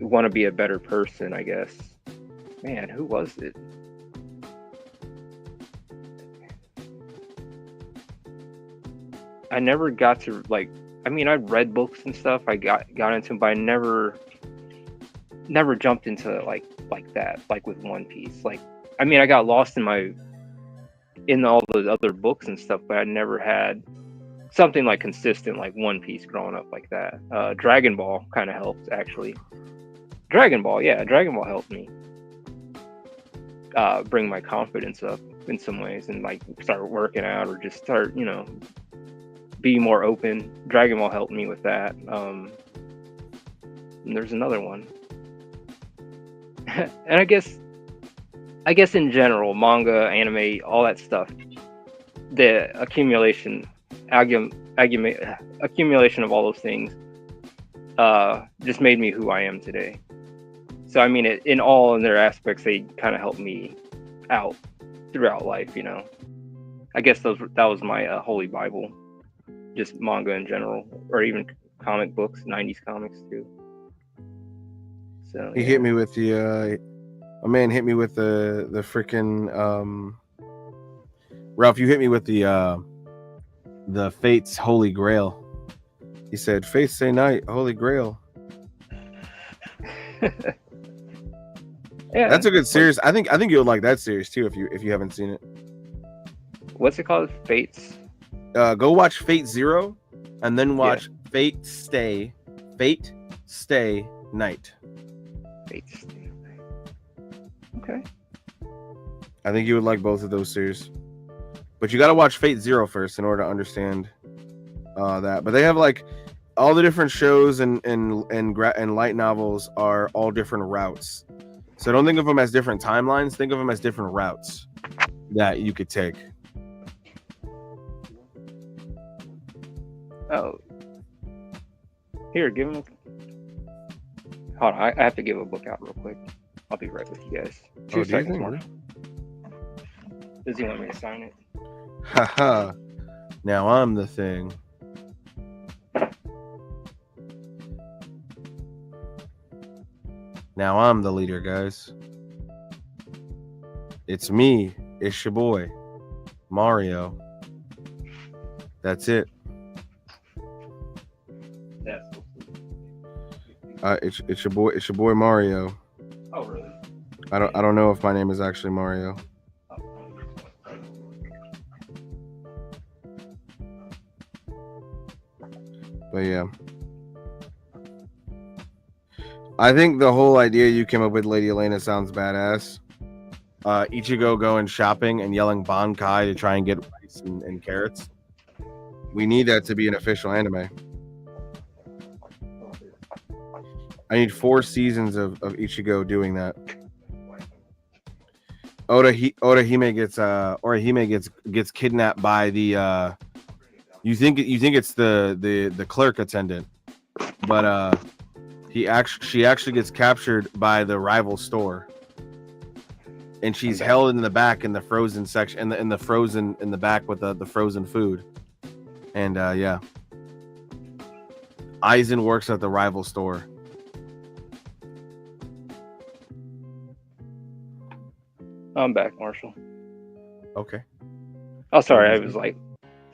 want to be a better person, I guess. Man, who was it? I never got to, like, I mean, I read books and stuff. I got into them, but I never jumped into like that, like with One Piece. Like, I mean, I got lost in all the other books and stuff, but I never had something like consistent like One Piece growing up like that. Dragon Ball kind of helped, actually. Dragon Ball helped me bring my confidence up in some ways, and like start working out, or just start, you know, be more open. Dragon Ball helped me with that. And there's another one. And I guess in general, manga, anime, all that stuff, the accumulation of all those things just made me who I am today. So I mean, in their aspects, they kind of helped me out throughout life, you know. I guess that was my holy Bible, just manga in general, or even comic books, 90s comics too. So He hit me with the a man hit me with the freaking Ralph, you hit me with the Fate's Holy Grail. He said, "Faith say night, Holy Grail." Yeah, that's a good series. I think you'll like that series too if you haven't seen it. What's it called? Fates. Go watch Fate Zero, and then watch Fate Stay Night. Fate Stay Night. Okay. I think you would like both of those series, but you got to watch Fate Zero first in order to understand that. But they have like all the different shows and light novels are all different routes. So don't think of them as different timelines. Think of them as different routes that you could take. Oh. Here, give him. Hold on, I have to give a book out real quick. I'll be right with you guys. 2 seconds more. Does he want me to sign it? Haha. Now I'm the thing. Now I'm the leader, guys. It's me. It's your boy, Mario. That's it. It's your boy. It's your boy Mario. Oh, really? I don't know if my name is actually Mario. But yeah. I think the whole idea you came up with, Lady Elena, sounds badass. Ichigo going shopping and yelling Bankai to try and get rice and carrots. We need that to be an official anime. I need 4 seasons of Ichigo doing that. Orihime gets kidnapped by the you think it's the clerk attendant, but she actually gets captured by the rival store, and she's held in the back in the frozen section in the frozen in the back with the frozen food. And yeah, Aizen works at the rival store. I'm back, Marshall. Okay. Oh, sorry. I was like,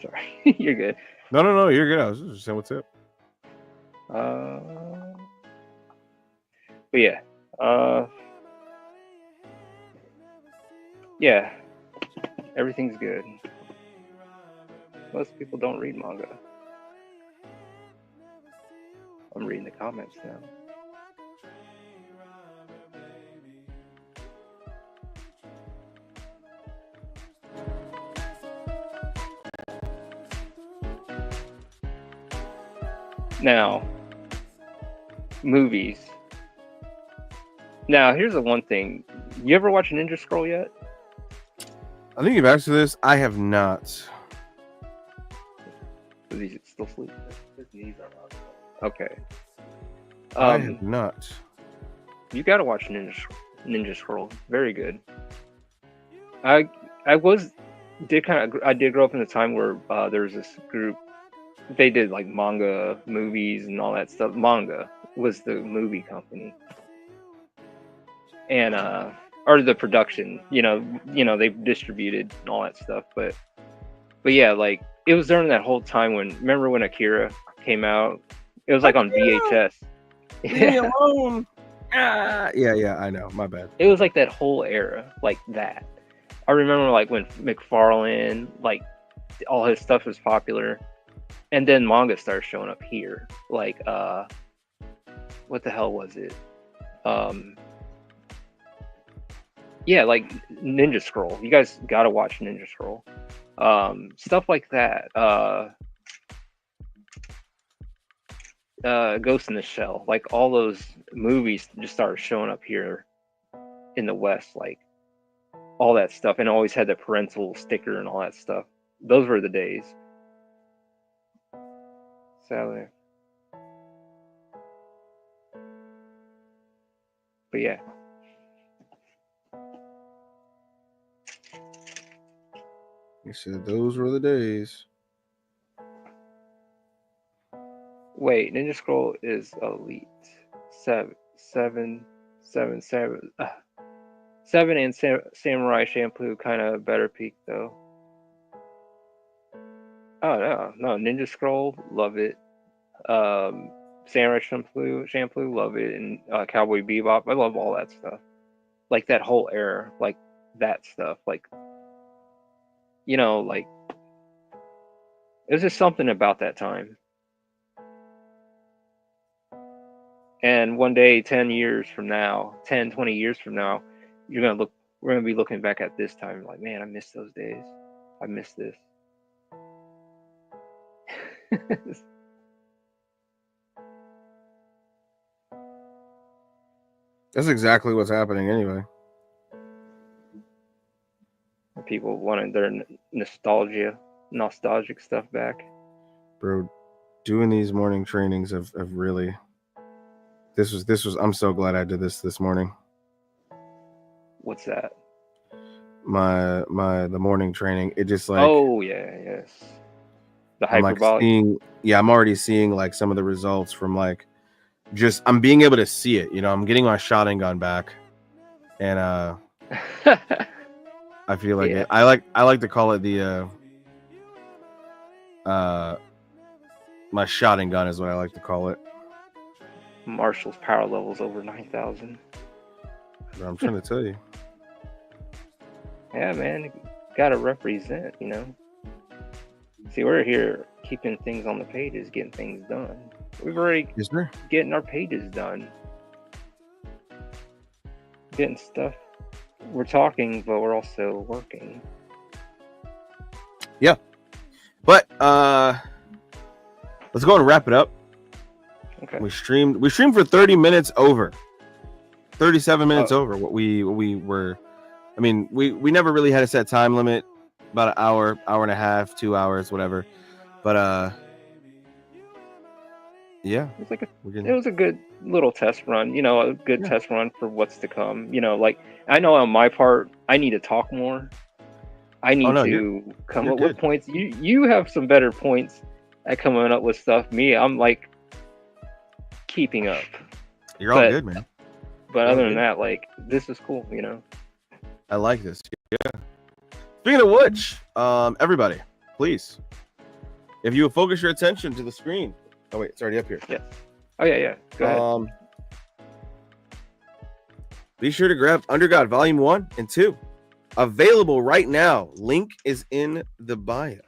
sorry. You're good. No, you're good. I was just saying what's up. But yeah. Yeah. Everything's good. Most people don't read manga. I'm reading the comments now. Now, movies. Now, here's the one thing. You ever watch Ninja Scroll yet? I think you've asked this. I have not. Is he still sleeping? His knees are up. Okay. I have not. You gotta watch Ninja Scroll. Very good. I did grow up in a time where there was this group. They did like manga movies and all that stuff. Manga was the movie company, and or the production. You know they distributed and all that stuff. But yeah, like it was during that whole time remember when Akira came out? It was like on VHS. Leave me alone. Yeah, I know. My bad. It was like that whole era, like that. I remember like when McFarlane, like all his stuff was popular, and then manga started showing up here. Like, what the hell was it? Yeah, like Ninja Scroll. You guys gotta watch Ninja Scroll. Stuff like that. Ghost in the Shell. Like all those movies just started showing up here in the West. Like all that stuff, and always had the parental sticker and all that stuff. Those were the days. Sadly. But yeah. You said those were the days. Wait, Ninja Scroll is elite. Seven and Samurai Shampoo kind of better peak though. Oh no, Ninja Scroll, love it. Samurai Shampoo, love it, and Cowboy Bebop, I love all that stuff. Like that whole era, like that stuff, like like there's just something about that time. And one day, 10 years from now, 10, 20 years from now, we're gonna be looking back at this time like, man, I miss those days. I miss this. That's exactly what's happening anyway. People wanted their nostalgic stuff back. Bro, doing these morning trainings have really. This was. I'm so glad I did this morning. What's that? The morning training. It just like. Oh yeah, yes. The hyperbolic. I'm already seeing like some of the results from like. Just I'm being able to see it. I'm getting my Sharingan back, and I feel like it. I like to call it the my Sharingan is what I like to call it. Marshall's power level's over 9,000. I'm trying to tell you. Yeah, man, gotta represent. See, we're here keeping things on the pages, getting things done. We've already getting our pages done. getting stuff. We're talking, but we're also working. Yeah. But let's go and wrap it up. Okay. We streamed for 30 minutes over. 37 minutes over what we were. I mean, we never really had a set time limit, about an hour and a half, 2 hours, whatever. But yeah, it was a good little test run, a good test run for what's to come. Like, I know on my part, I need to talk more. I need to come up with points. You have some better points at coming up with stuff. Me, I'm like keeping up. You're all good, man. But other than that, like, this is cool, I like this. Yeah. Speaking of which, everybody, please, if you would focus your attention to the screen. Oh wait, it's already up here. Yeah. Oh yeah. Go ahead. Be sure to grab Under God Volume 1 and 2. Available right now. Link is in the bio.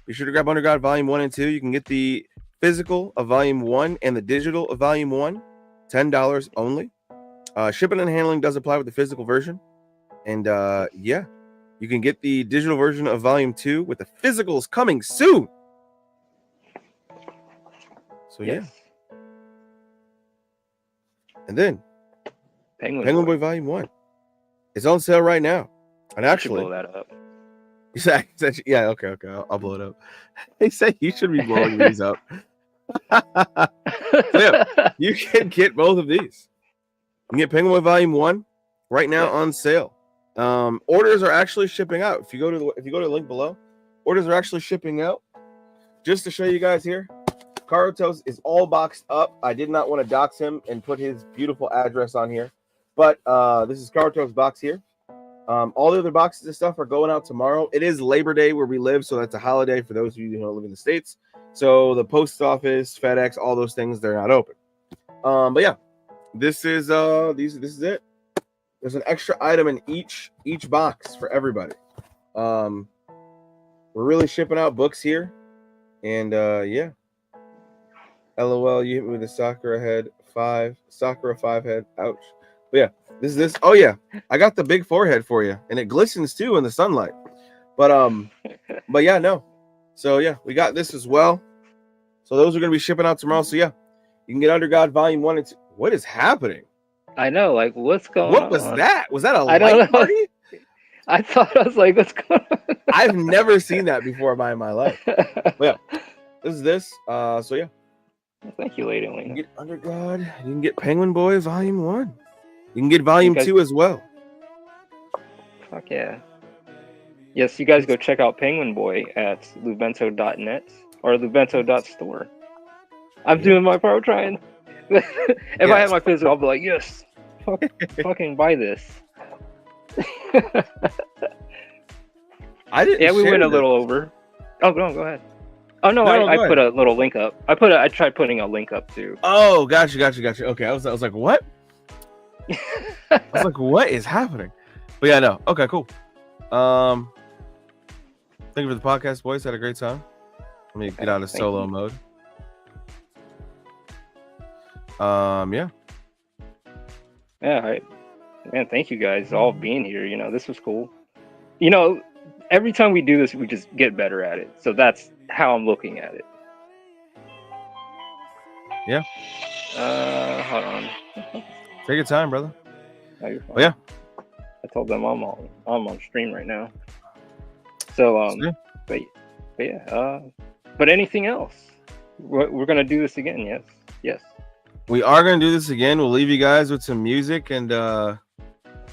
Be sure to grab Under God Volume 1 and 2. You can get the physical of Volume 1 and the digital of Volume 1. $10 only. Shipping and handling does apply with the physical version. And yeah, you can get the digital version of Volume 2 with the physicals coming soon. So yeah. And then Penguin Boy Volume 1 is on sale right now. And actually, blow that up. Yeah, okay, I'll blow it up. They say you should be blowing these up. So yeah, you can get both of these. You can get Penguin Boy Volume 1 right now on sale. Orders are actually shipping out. If you go to the link below, orders are actually shipping out. Just to show you guys here, Karutos is all boxed up. I did not want to dox him and put his beautiful address on here, but this is Karutos' box here. All the other boxes and stuff are going out tomorrow. It is Labor Day where we live, so that's a holiday for those of you who don't live in the States. So the post office, FedEx, all those things, they're not open. But yeah, this is this is it. There's an extra item in each box for everybody. We're really shipping out books here, and yeah. LOL, you hit me with a Sakura 5 head. Ouch. But yeah, this. Oh yeah, I got the big forehead for you, and it glistens too in the sunlight. But yeah, no. So yeah, we got this as well. So those are gonna be shipping out tomorrow. So yeah, you can get Under God Volume 1 and 2. What is happening? I know, like, what's going on? What was that? Was that a light party? I thought, I was like, what's going on? I've never seen that before in my life. But yeah, this is this. So yeah. Thank you, Lady Lena. You can get Under God. You can get Penguin Boy Volume 1. You can get Volume 2 as well. Fuck yeah. Yes, you guys go check out Penguin Boy at lubento.net or lubento.store. I'm doing my part trying. If I had my physical, I'll be like, yes, fucking buy this. I didn't. Yeah, we went a little over. Oh, no, go ahead. Oh no, I put a little link up. I tried putting a link up too. Oh, gotcha. Okay, I was like, what? I was like, what is happening? But yeah, no. Okay, cool. Thank you for the podcast, boys. Had a great time. Let me get out of solo mode. Yeah. Yeah, man, thank you guys all being here. This was cool. Every time we do this, we just get better at it. So that's how I'm looking at it. Yeah. Hold on. Take your time, brother. No, you're fine. Oh, yeah. I told them I'm on stream right now. So but yeah. But anything else? We're gonna do this again. Yes. We are gonna do this again. We'll leave you guys with some music and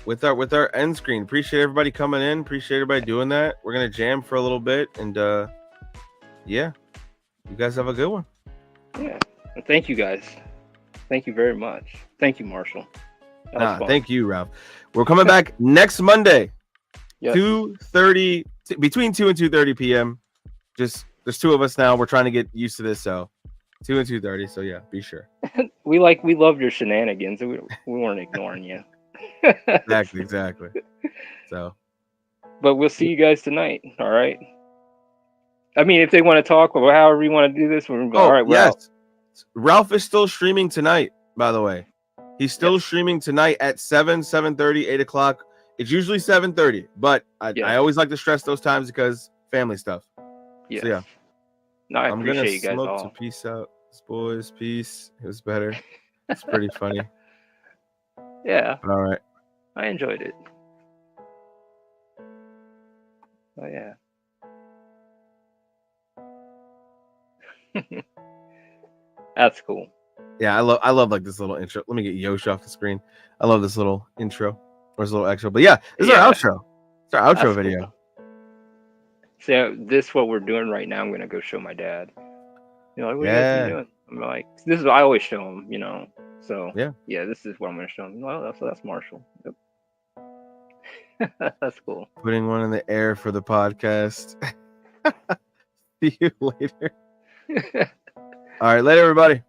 with our end screen. Appreciate everybody coming in. Appreciate everybody doing that. We're gonna jam for a little bit and yeah. You guys have a good one. Yeah. And thank you guys. Thank you very much. Thank you, Marshall. Thank you, Ralph. We're coming back next Monday. Yes. 2:30 between 2 and 2:30 p.m. Just there's two of us now. We're trying to get used to this, so 2 and 2:30. So yeah, be sure. we love your shenanigans. We weren't ignoring you. Exactly. So, but we'll see you guys tonight. All right. I mean, if they want to talk or however you want to do this, we're going. All right. Yes. Ralph is still streaming tonight, by the way. He's still streaming tonight at 7:30, 8 o'clock. It's usually 7:30, but I always like to stress those times because family stuff. Yes. So yeah. No, I I'm gonna appreciate you guys smoke all. to peace out, boys. Peace. It was better. It's pretty funny. Yeah. All right. I enjoyed it. Oh yeah. That's cool. Yeah, I love like this little intro. Let me get Yosh off the screen. I love this little intro or this little extra. But yeah, this is our outro. It's our outro video. Cool. So this is what we're doing right now. I'm gonna go show my dad. You're like, what are you guys doing? I'm like, this is what I always show him, you know. So yeah, this is what I'm gonna show him. Well, that's Marshall. Yep. That's cool. Putting one in the air for the podcast. See you later. All right, later, everybody.